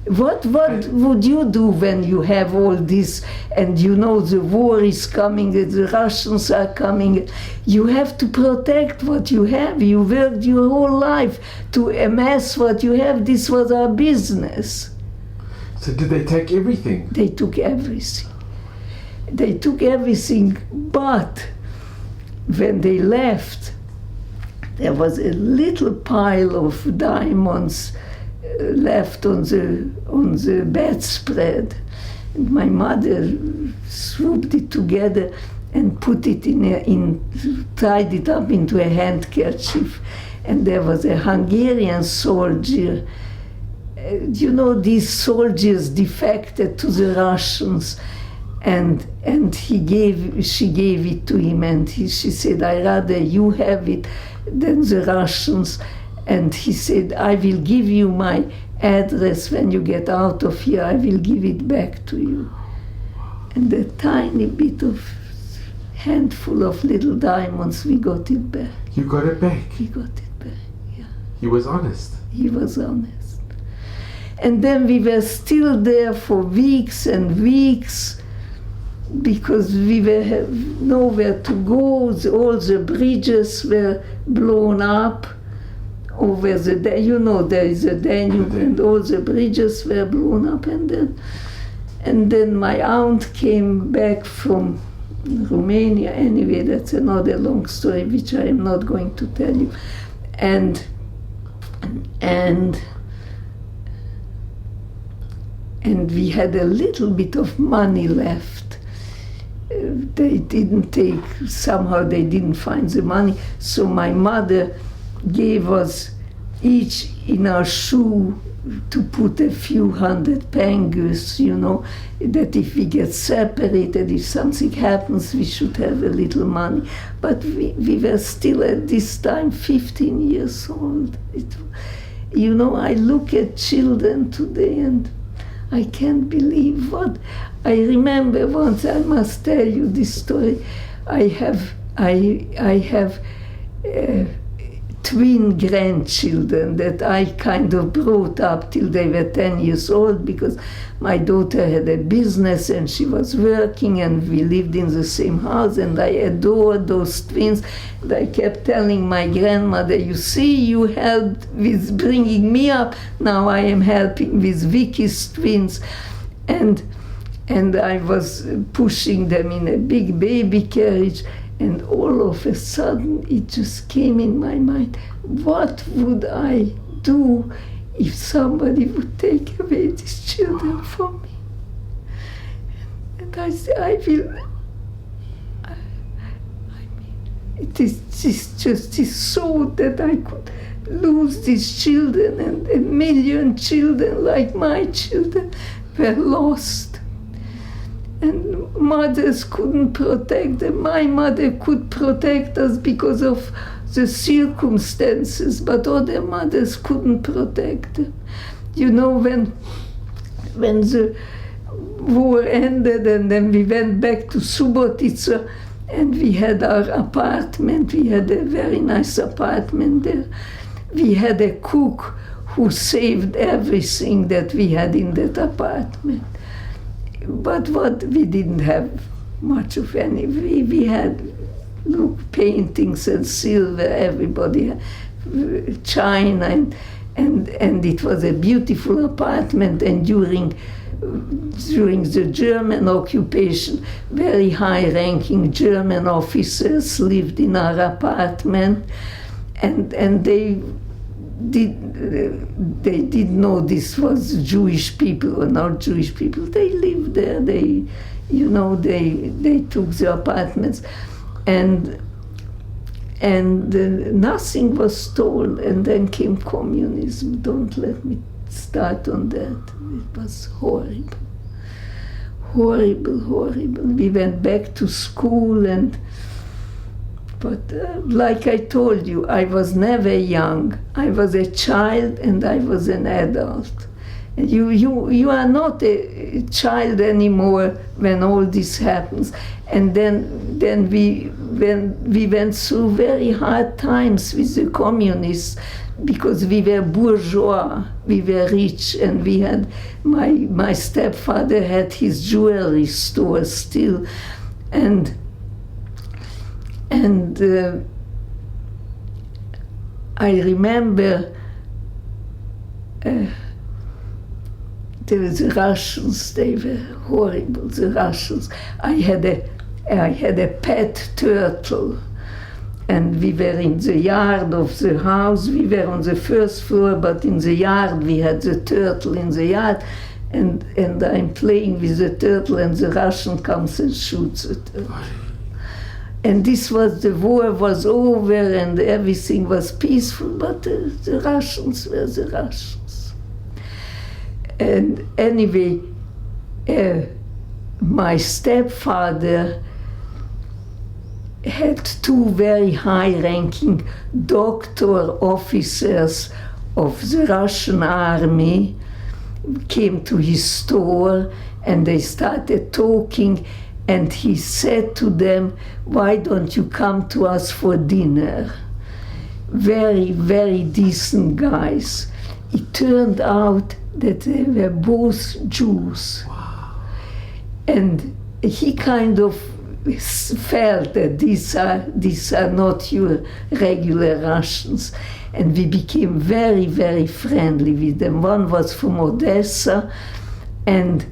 What would you do when you have all this, and you know the war is coming, the Russians are coming? You have to protect what you have. You worked your whole life to amass what you have. This was our business. So did they take everything? They took everything. They took everything, but when they left, there was a little pile of diamonds left on the bedspread. And my mother swooped it together and put it tied it up into a handkerchief. And there was a Hungarian soldier. You know, these soldiers defected to the Russians, and she gave it to him, and she said, "I rather you have it than the Russians." And he said, "I will give you my address when you get out of here. I will give it back to you." And a tiny bit of handful of little diamonds, we got it back. You got it back? We got it back, yeah. He was honest. He was honest. And then we were still there for weeks and weeks, because we were nowhere to go. All the bridges were blown up over the, you know, there is a Danube, and all the bridges were blown up. And And then my aunt came back from Romania. Anyway, that's another long story which I am not going to tell you. And we had a little bit of money left. They didn't find the money. So my mother gave us each in our shoe to put a few hundred pengus, that if we get separated, if something happens, we should have a little money. But we were still at this time 15 years old. I look at children today and I can't believe what. I remember once, I must tell you this story. I have twin grandchildren that I kind of brought up till they were 10 years old, because my daughter had a business and she was working and we lived in the same house, and I adored those twins. And I kept telling my grandmother, you see, you helped with bringing me up, now I am helping with Vicky's twins. And I was pushing them in a big baby carriage. And all of a sudden, it just came in my mind, what would I do if somebody would take away these children from me? And I said, it is just this thought that I could lose these children, and 1 million children like my children were lost. And mothers couldn't protect them. My mother could protect us because of the circumstances, but other mothers couldn't protect them. When the war ended and then we went back to Subotica and we had our apartment, we had a very nice apartment there. We had a cook who saved everything that we had in that apartment. But we didn't have much of any. We had paintings and silver, everybody had china, and it was a beautiful apartment. And during the German occupation, very high-ranking German officers lived in our apartment, and they didn't know this was Jewish people or not Jewish people. They lived there. They took the apartments, and nothing was stolen. And then came communism. Don't let me start on that. It was horrible, horrible, horrible. We went back to school But like I told you, I was never young. I was a child and I was an adult. And you are not a child anymore when all this happens. And then we went through very hard times with the communists, because we were bourgeois, we were rich, and we had my stepfather had his jewelry store still, and I remember the Russians, they were horrible, the Russians. I had a pet turtle, and we were in the yard of the house. We were on the first floor, but in the yard we had the turtle in the yard, and I'm playing with the turtle, and the Russian comes and shoots the turtle. And the war was over and everything was peaceful, but the Russians were the Russians. And anyway, my stepfather had two very high-ranking doctor officers of the Russian army came to his store, and they started talking. And he said to them, why don't you come to us for dinner? Very, very decent guys. It turned out that they were both Jews. Wow. And he kind of felt that these are not your regular Russians. And we became very, very friendly with them. One was from Odessa, and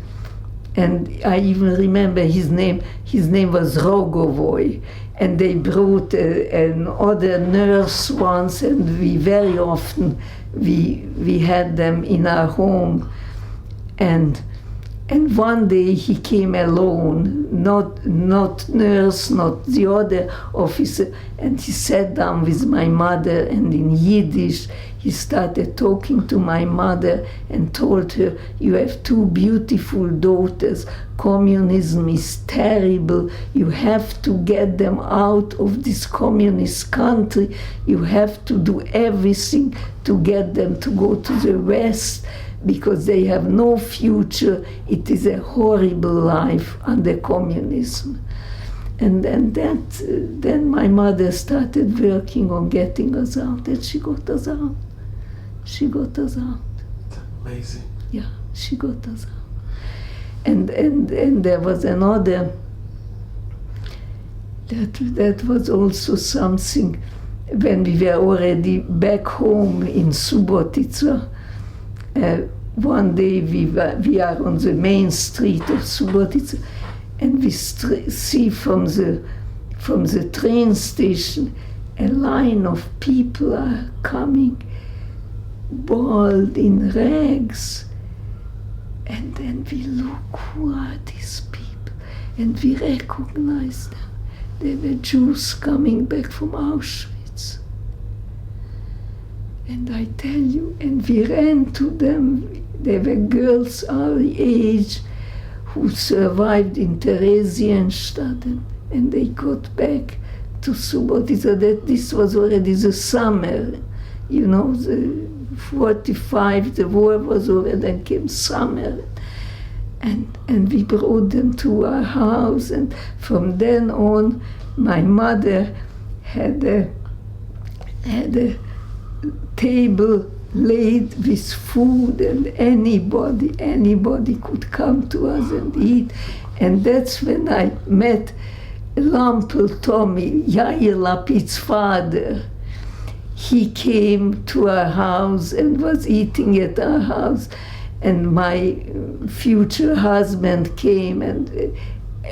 And I even remember his name. His name was Rogovoy. And they brought another nurse once, and we very often we had them in our home. And one day he came alone, not nurse, not the other officer, and he sat down with my mother, and in Yiddish he started talking to my mother and told her, "You have two beautiful daughters. Communism is terrible. You have to get them out of this communist country. You have to do everything to get them to go to the West, because they have no future. It is a horrible life under communism." And then my mother started working on getting us out, and she got us out. She got us out. Amazing. Yeah, she got us out. And there was another, that was also something, when we were already back home in Subotica. One day we are on the main street of Subotica, and we see from the train station a line of people are coming, bald in rags. And then we look, who are these people? And we recognize them. They were Jews coming back from Auschwitz. And I tell you, and we ran to them. They were girls our age who survived in Theresienstadt, and they got back to Subotica. That this was already the summer, you know, the 45, the war was over, then came summer. And we brought them to our house, and from then on, my mother had a table laid with food, and anybody could come to us and eat. And that's when I met Lampel Tommy, Yair Lapid's father. He came to our house and was eating at our house, and my future husband came, and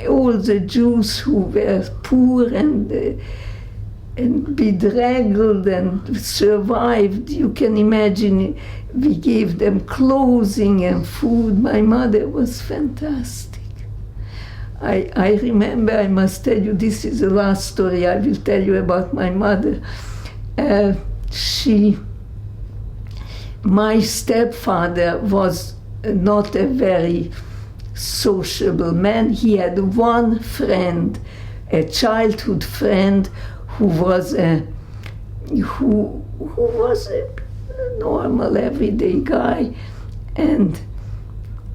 all the Jews who were poor and bedraggled and survived, you can imagine, we gave them clothing and food. My mother was fantastic. I remember, I must tell you, this is the last story I will tell you about my mother. My stepfather was not a very sociable man. He had one friend, a childhood friend, who was a normal everyday guy, and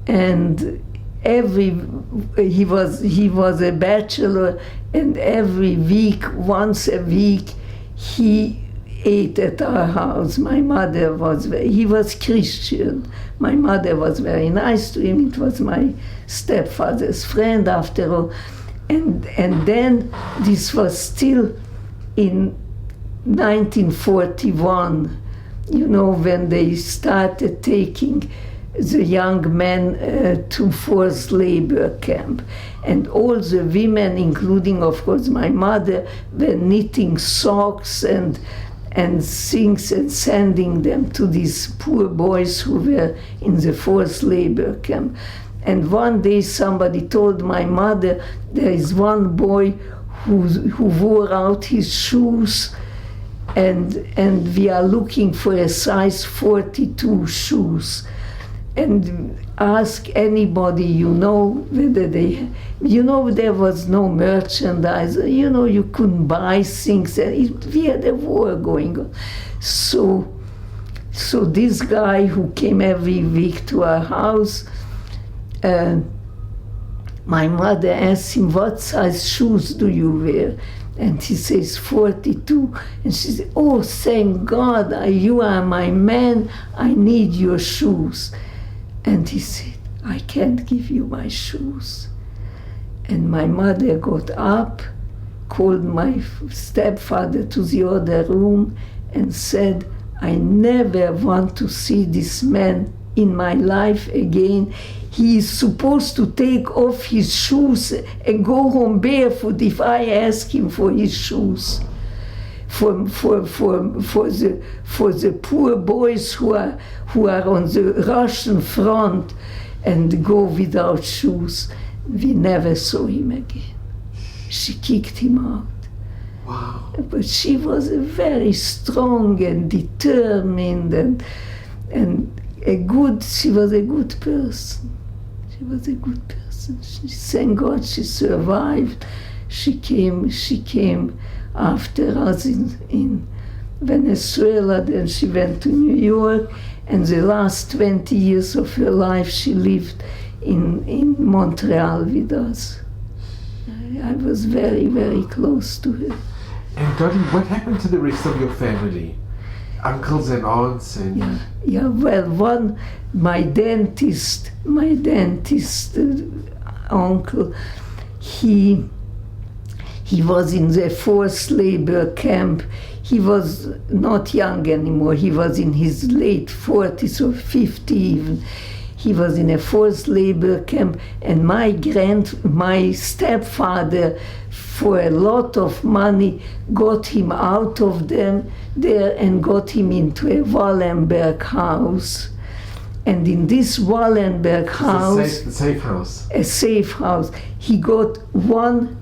he was a bachelor, and every week, once a week, he ate at our house. He was Christian. My mother was very nice to him. It was my stepfather's friend after all. And then this was still in 1941, you know, when they started taking the young men to forced labor camp. And all the women, including, of course, my mother, were knitting socks and things and sending them to these poor boys who were in the forced labor camp. And one day somebody told my mother, there is one boy who wore out his shoes, and we are looking for a size 42 shoes. And ask anybody, you know, whether they, you know, there was no merchandise, you know, you couldn't buy things, we had a war going on. So this guy who came every week to our house, my mother asked him, what size shoes do you wear? And he says, 42. And she said, oh, thank God, you are my man, I need your shoes. And he said, I can't give you my shoes. And my mother got up, called my stepfather to the other room, and said, I never want to see this man in my life again. He is supposed to take off his shoes and go home barefoot if I ask him for his shoes. For the poor boys who are on the Russian front and go without shoes. We never saw him again. She kicked him out. Wow. But she was a very strong and determined and she was a good person. She was a good person. Thank God she survived. She came after us in Venezuela, then she went to New York, and the last 20 years of her life she lived in Montreal with us. I was very, very close to her. And Dolly, what happened to the rest of your family? Uncles and aunts and... Yeah, well, my dentist uncle, he was in the forced labor camp. He was not young anymore. He was in his late 40s or 50 even. He was in a forced labor camp, and my stepfather, for a lot of money, got him out of there and got him into a Wallenberg house. And in this Wallenberg house, a safe house, he got one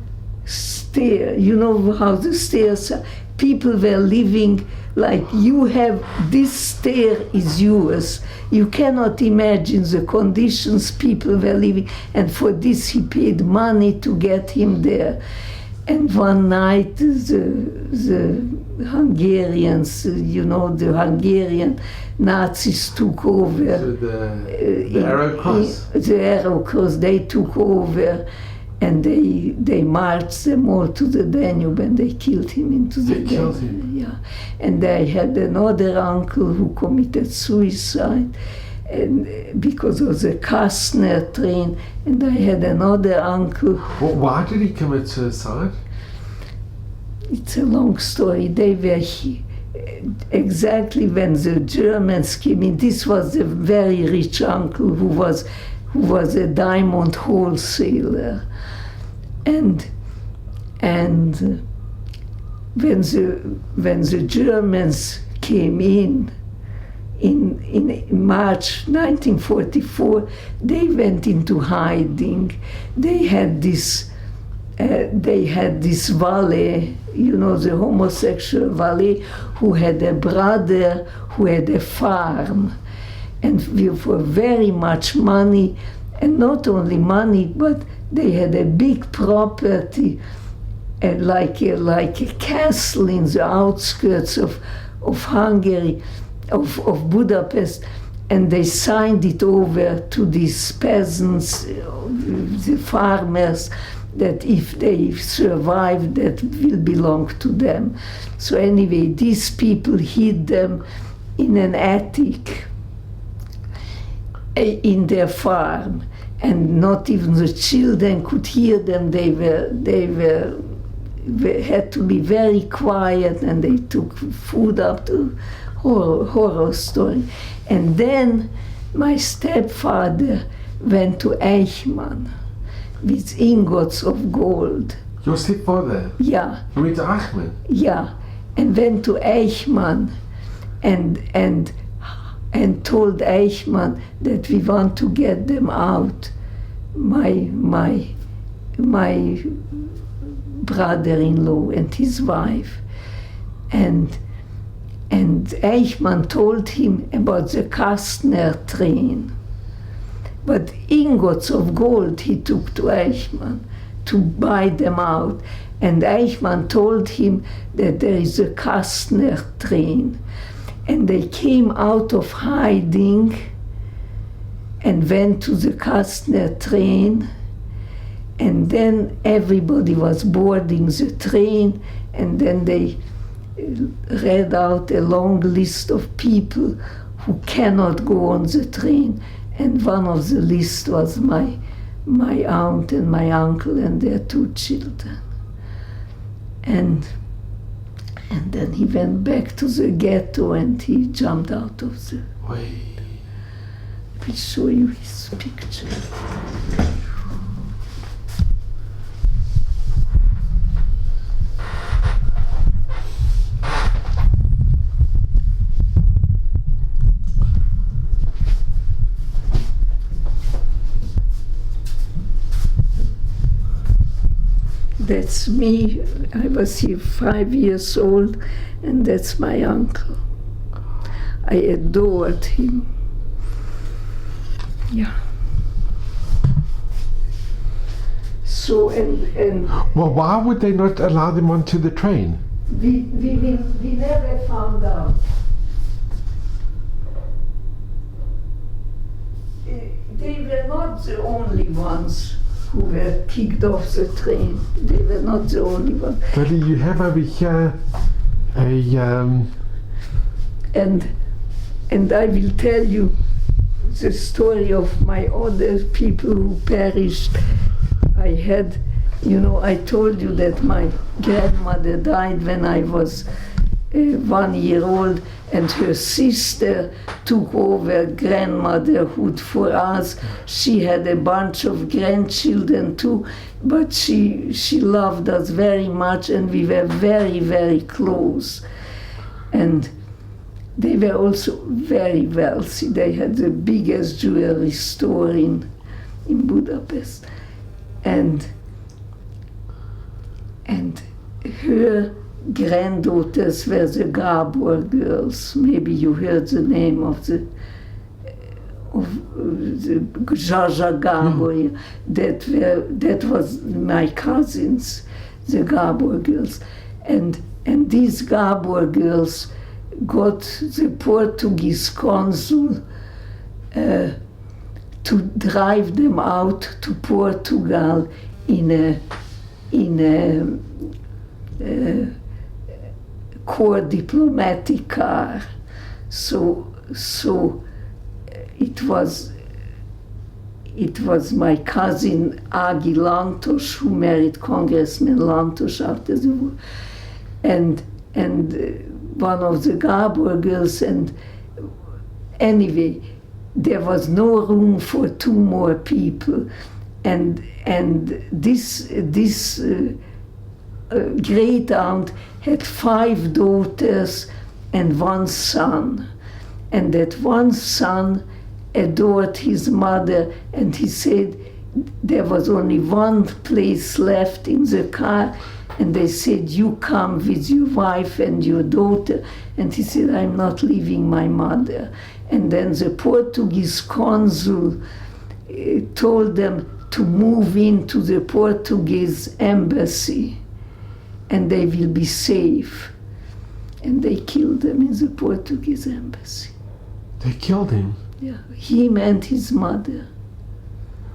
stair. You know how the stairs are? People were living like you have, this stair is yours. You cannot imagine the conditions people were living, and for this he paid money to get him there. And one night the Hungarians, the Hungarian Nazis took over. So the Arrow Cross? The Arrow Cross, they took over. And they marched them all to the Danube, and they killed him into the Danube. Killed him? Yeah. And I had another uncle who committed suicide and because of the Kastner train. And I had another uncle. Well, why did he commit suicide? It's a long story. They were exactly when the Germans came in. This was a very rich uncle who was a diamond wholesaler, and when the Germans came in March 1944, they went into hiding. They had this valet, the homosexual valet, who had a brother who had a farm. And for very much money, and not only money, but they had a big property, and like a castle in the outskirts of Hungary, of Budapest, and they signed it over to these peasants, the farmers, that if they survive, that will belong to them. So anyway, these people hid them in an attic in their farm, and not even the children could hear them. They had to be very quiet, and they took food up to horror story. And then my stepfather went to Eichmann with ingots of gold. Your stepfather? Yeah. He went to Eichmann? Yeah, and went to Eichmann and told Eichmann that we want to get them out, my brother-in-law and his wife. And Eichmann told him about the Kastner train. But ingots of gold he took to Eichmann to buy them out. And Eichmann told him that there is a Kastner train. And they came out of hiding and went to the Kastner train. And then everybody was boarding the train, and then they read out a long list of people who cannot go on the train. And one of the list was my aunt and my uncle and their 2 children. And then he went back to the ghetto and he jumped out of the... will show you his picture. That's me. I was here 5 years old, and that's my uncle. I adored him. Yeah. So, and Well, why would they not allow them onto the train? we never found out. They were not the only ones who were kicked off the train. They were not the only ones. Dolly, you have over here a And I will tell you the story of my other people who perished. I had, I told you that my grandmother died when I was 1 year old, and her sister took over grandmotherhood for us. She had a bunch of grandchildren too, but she loved us very much, and we were very, very close. And they were also very wealthy. They had the biggest jewelry store in Budapest. And her granddaughters were the Gabor girls. Maybe you heard the name of the Zsa Gabor. That was my cousins, the Gabor girls. And these Gabor girls got the Portuguese consul to drive them out to Portugal in a corps diplomatic car. So it was my cousin Agi Lantos who married Congressman Lantos after the war, and one of the Gabor girls, and anyway, there was no room for 2 more people, and this great aunt had 5 daughters and 1 son, and that one son adored his mother, and he said there was only 1 place left in the car, and they said, you come with your wife and your daughter, and he said, I'm not leaving my mother. And then the Portuguese consul told them to move into the Portuguese embassy and they will be safe. And they killed them in the Portuguese embassy. They killed him? Yeah, him and his mother.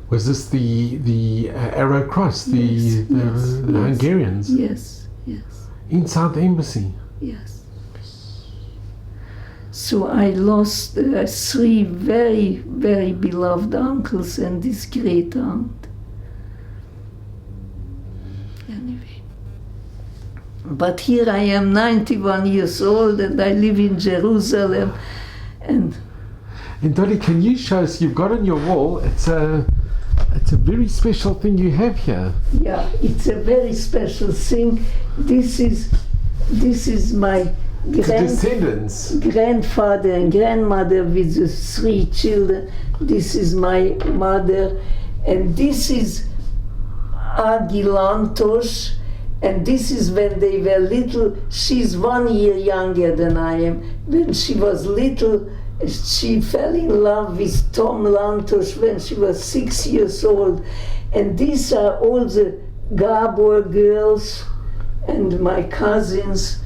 Was this the Arrow Cross, the Hungarians? Yes. Inside the embassy? Yes. So I lost 3 very, very beloved uncles and this great aunt. Anyway. But here I am, 91 years old, and I live in Jerusalem. And Dolly, can you show us, you've got on your wall, it's a very special thing you have here. Yeah, it's a very special thing. This is my descendants. Grandfather and grandmother with the 3 children. This is my mother, and this is Agi Lantos, and this is when they were little. She's 1 year younger than I am. When she was little, she fell in love with Tom Lantos when she was 6 years old. And these are all the Gabor girls and my cousins.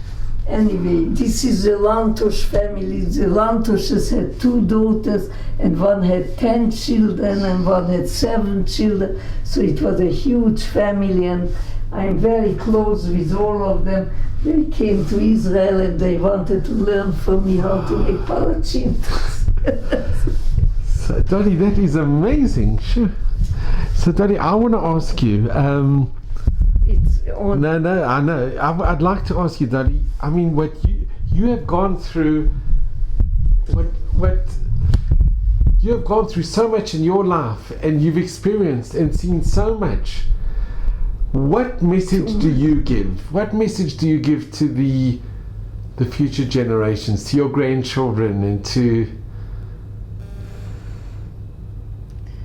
Anyway, this is the Lantos family. The Lantoses had 2 daughters, and one had 10 children, and one had 7 children. So it was a huge family, and I'm very close with all of them. They came to Israel, and they wanted to learn from me how to make palachintas. So, Dolly, that is amazing. Sure. So, Dolly, I want to ask you. No, I know. I'd like to ask you, Dolly. I mean, what you have gone through, what You have gone through so much in your life, and you've experienced and seen so much. What message do you give? What message do you give to the future generations, to your grandchildren, and to...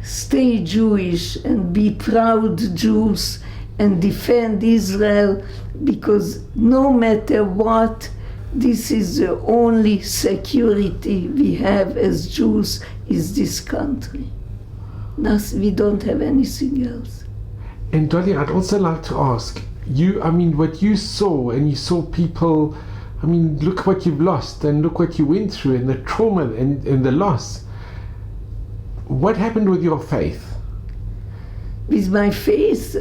Stay Jewish and be proud Jews and defend Israel, because no matter what, this is the only security we have as Jews, is this country. We don't have anything else. And Dolly, I'd also like to ask you, I mean, what you saw, and you saw people, I mean, look what you've lost, and look what you went through, and the trauma and the loss. What happened with your faith? With my faith,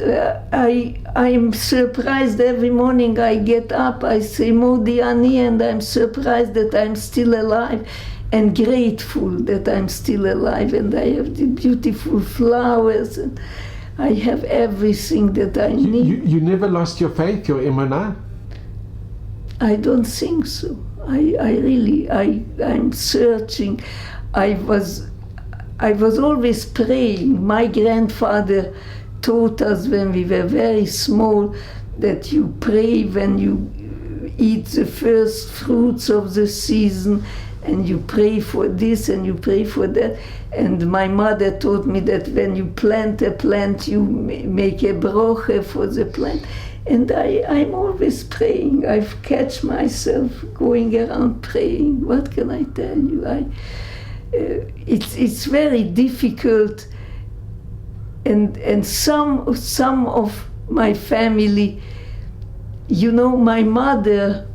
I'm surprised every morning I get up, I say Modi Ani, and I'm surprised that I'm still alive, and grateful that I'm still alive, and I have the beautiful flowers, and I have everything that I need. You never lost your faith, your emunah? I don't think so. I'm searching. I was always praying. My grandfather taught us when we were very small that you pray when you eat the first fruits of the season, and you pray for this and you pray for that. And my mother taught me that when you plant a plant, you make a broche for the plant. And I'm always praying. I've catch myself going around praying. What can I tell you? It's very difficult, and some of my family, you know, my mother,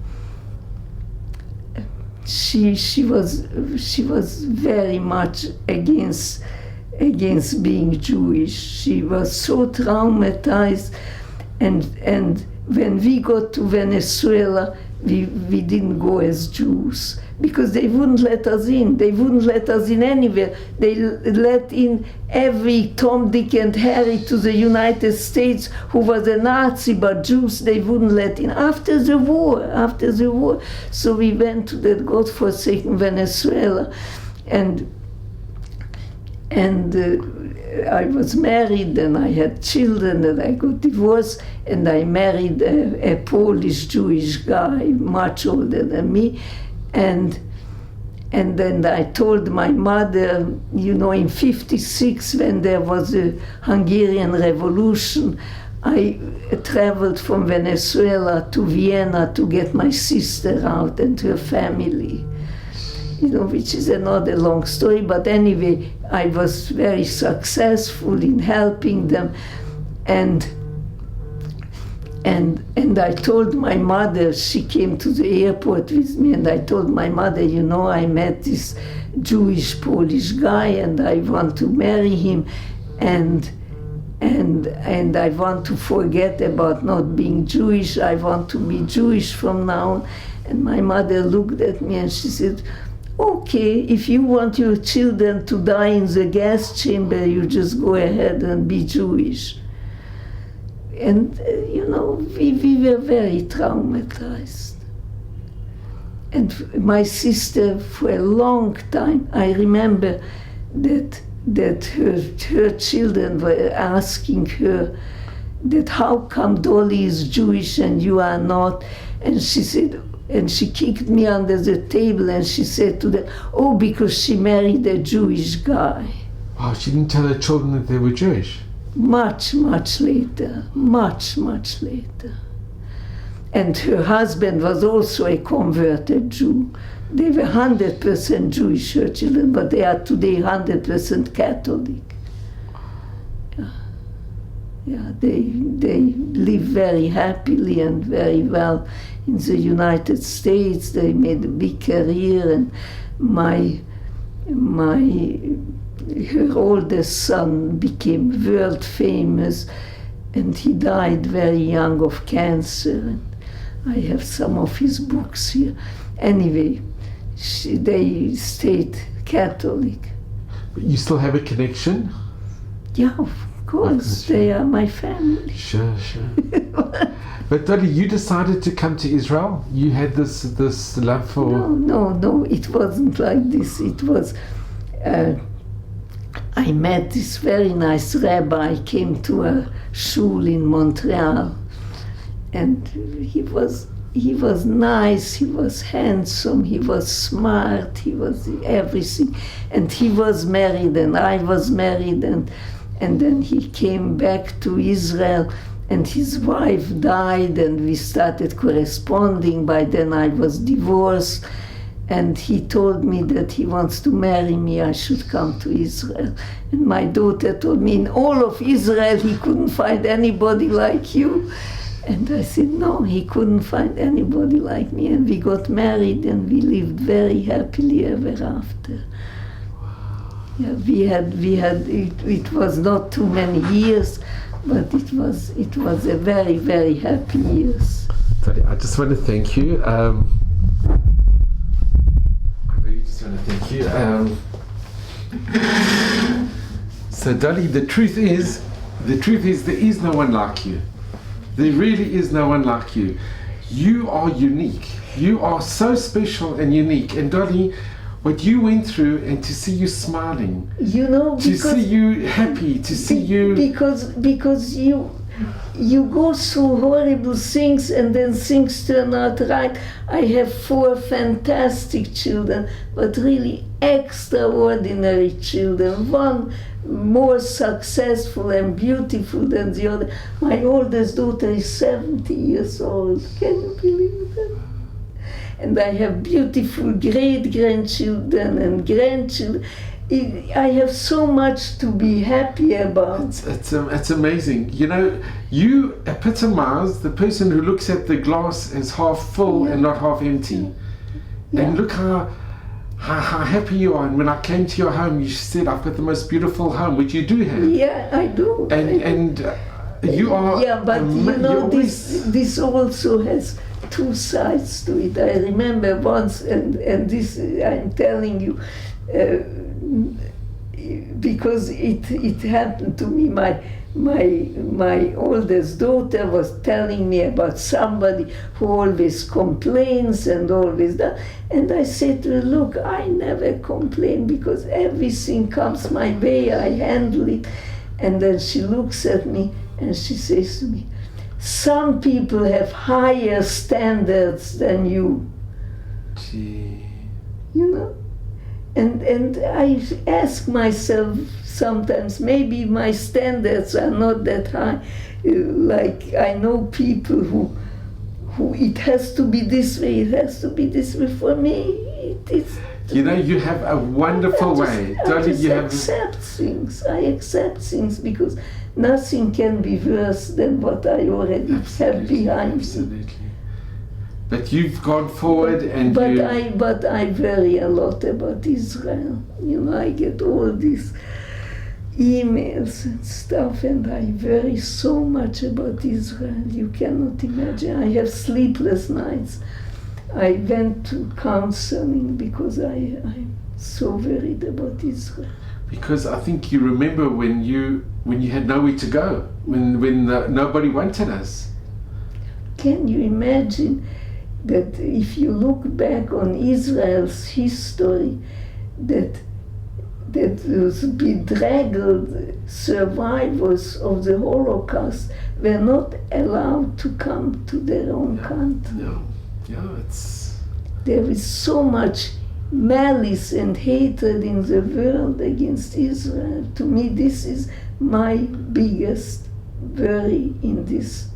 she was very much against being Jewish. She was so traumatized, and when we got to Venezuela, we didn't go as Jews, because they wouldn't let us in. They wouldn't let us in anywhere. They let in every Tom, Dick, and Harry to the United States who was a Nazi, but Jews they wouldn't let in. After the war. So we went to that godforsaken Venezuela, and I was married, and I had children, and I got divorced, and I married a Polish Jewish guy, much older than me. And then I told my mother, you know, in '56, when there was a Hungarian Revolution, I traveled from Venezuela to Vienna to get my sister out and her family, you know, which is another long story. But anyway, I was very successful in helping them. And I told my mother, she came to the airport with me, and I told my mother, you know, I met this Jewish Polish guy, and I want to marry him, and I want to forget about not being Jewish. I want to be Jewish from now on. And my mother looked at me and she said, okay, if you want your children to die in the gas chamber, you just go ahead and be Jewish. And, you know, we were very traumatized. And my sister, for a long time, I remember that her children were asking her that how come Dolly is Jewish and you are not? And she said, and she kicked me under the table, and she said to them, oh, because she married a Jewish guy. Wow, she didn't tell her children that they were Jewish? Much later. And her husband was also a converted Jew. They were 100% Jewish, her children, but they are today 100% Catholic. Yeah, they live very happily and very well in the United States. They made a big career, and her oldest son became world famous, and he died very young of cancer. And I have some of his books here. Anyway, they stayed Catholic. But you still have a connection? Yeah, of course. They are my family. Sure. But Dolly, you decided to come to Israel? You had this love for... No, it wasn't like this. It was... I met this very nice rabbi, came to a shul in Montreal, and he was nice, he was handsome, he was smart, he was everything, and he was married and I was married, and then he came back to Israel and his wife died and we started corresponding. By then I was divorced. And he told me that he wants to marry me, I should come to Israel. And my daughter told me, in all of Israel he couldn't find anybody like you. And I said, no, he couldn't find anybody like me. And we got married and we lived very happily ever after. Yeah, we had it was not too many years, but it was a very, very happy years. Dolly, I just want to thank you. Thank you. So Dolly, the truth is there is no one like you. There really is no one like you. You are unique. You are so special and unique. And Dolly, what you went through, and to see you smiling, to see you happy, to see you... Because you go through horrible things and then things turn out right. I have 4 fantastic children, but really extraordinary children. One more successful and beautiful than the other. My oldest daughter is 70 years old. Can you believe that? And I have beautiful great-grandchildren and grandchildren. I have so much to be happy about. It's amazing. You know, you epitomize the person who looks at the glass as half full and not half empty. Yeah. And look how happy you are. And when I came to your home, you said, I've got the most beautiful home, which you do have. Yeah, I do. And you are... Yeah, but you know, this also has 2 sides to it. I remember once, and this I'm telling you, because it happened to me. My oldest daughter was telling me about somebody who always complains and always that, and I said to her, look, I never complain because everything comes my way, I handle it. And then she looks at me and she says to me, some people have higher standards than you. Gee. You know? And I ask myself sometimes, maybe my standards are not that high. Like I know people who it has to be this way, it has to be this way. For me, it is. You know, you have a wonderful way. I accept things because nothing can be worse than what I already have behind me. But you've gone forward But I worry a lot about Israel. You know, I get all these emails and stuff, and I worry so much about Israel. You cannot imagine. I have sleepless nights. I went to counseling because I'm so worried about Israel. Because I think you remember when you had nowhere to go, when nobody wanted us. Can you imagine that if you look back on Israel's history, that those bedraggled survivors of the Holocaust were not allowed to come to their own country? No. Yeah, there is so much malice and hatred in the world against Israel. To me, this is my biggest worry in this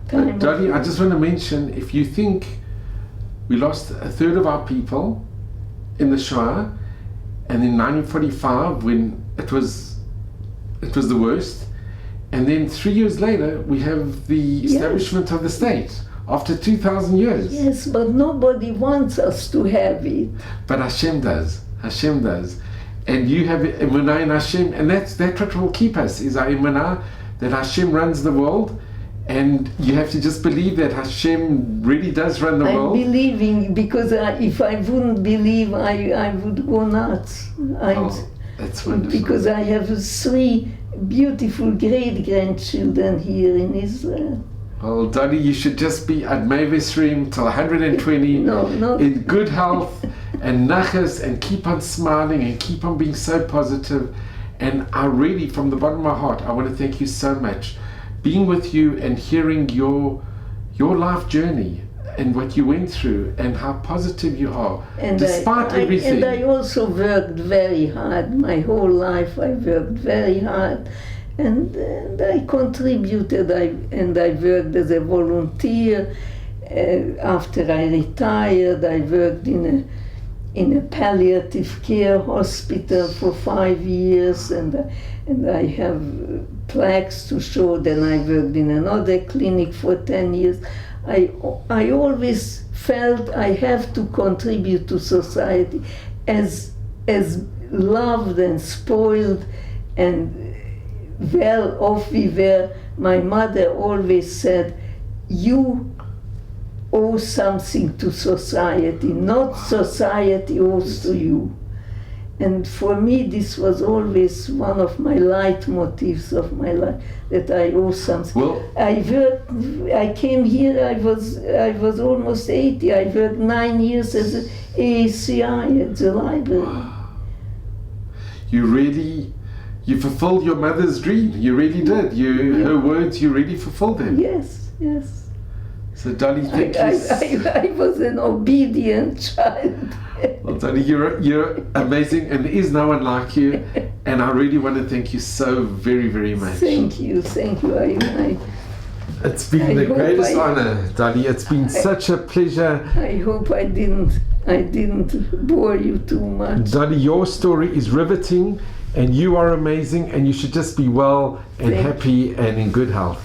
time. Dolly, I just want to mention, if you think we lost 1/3 of our people in the Shoah, and in 1945 when it was the worst, and then 3 years later we have the establishment of the state. After 2,000 years. Yes, but nobody wants us to have it. But Hashem does. Hashem does. And you have emunah in Hashem, and that's what will keep us, is our emunah, that Hashem runs the world, and you have to just believe that Hashem really does run the world. I'm believing, because if I wouldn't believe, I would go nuts. That's wonderful. Because I have 3 beautiful great-grandchildren here in Israel. Well, Dolly, you should just be at Mevesrim till 120 in good health and nachas, and keep on smiling and keep on being so positive. And I really, from the bottom of my heart, I want to thank you so much. Being with you and hearing your life journey and what you went through and how positive you are, And despite everything. And I also worked very hard. My whole life I worked very hard. And I contributed, and I worked as a volunteer. After I retired, I worked in a palliative care hospital for 5 years, and I have plaques to show. Then I worked in another clinic for 10 years. I always felt I have to contribute to society, as loved and spoiled and well off we were. My mother always said, you owe something to society, not society owes to you. And for me this was always one of my leitmotifs of my life, that I owe something. Well, I came here, I was almost 80. I worked 9 years as an AACI at the library. You fulfilled your mother's dream. You really did. Her words, you really fulfilled them. Yes, yes. So Dolly, thank you. I was an obedient child. Well, Dolly, you're amazing, and there is no one like you. And I really want to thank you so very, very much. Thank you. It's been the greatest honor, Dolly. It's been such a pleasure. I hope I didn't bore you too much. Dolly, your story is riveting, and you are amazing, and you should just be well and happy and in good health.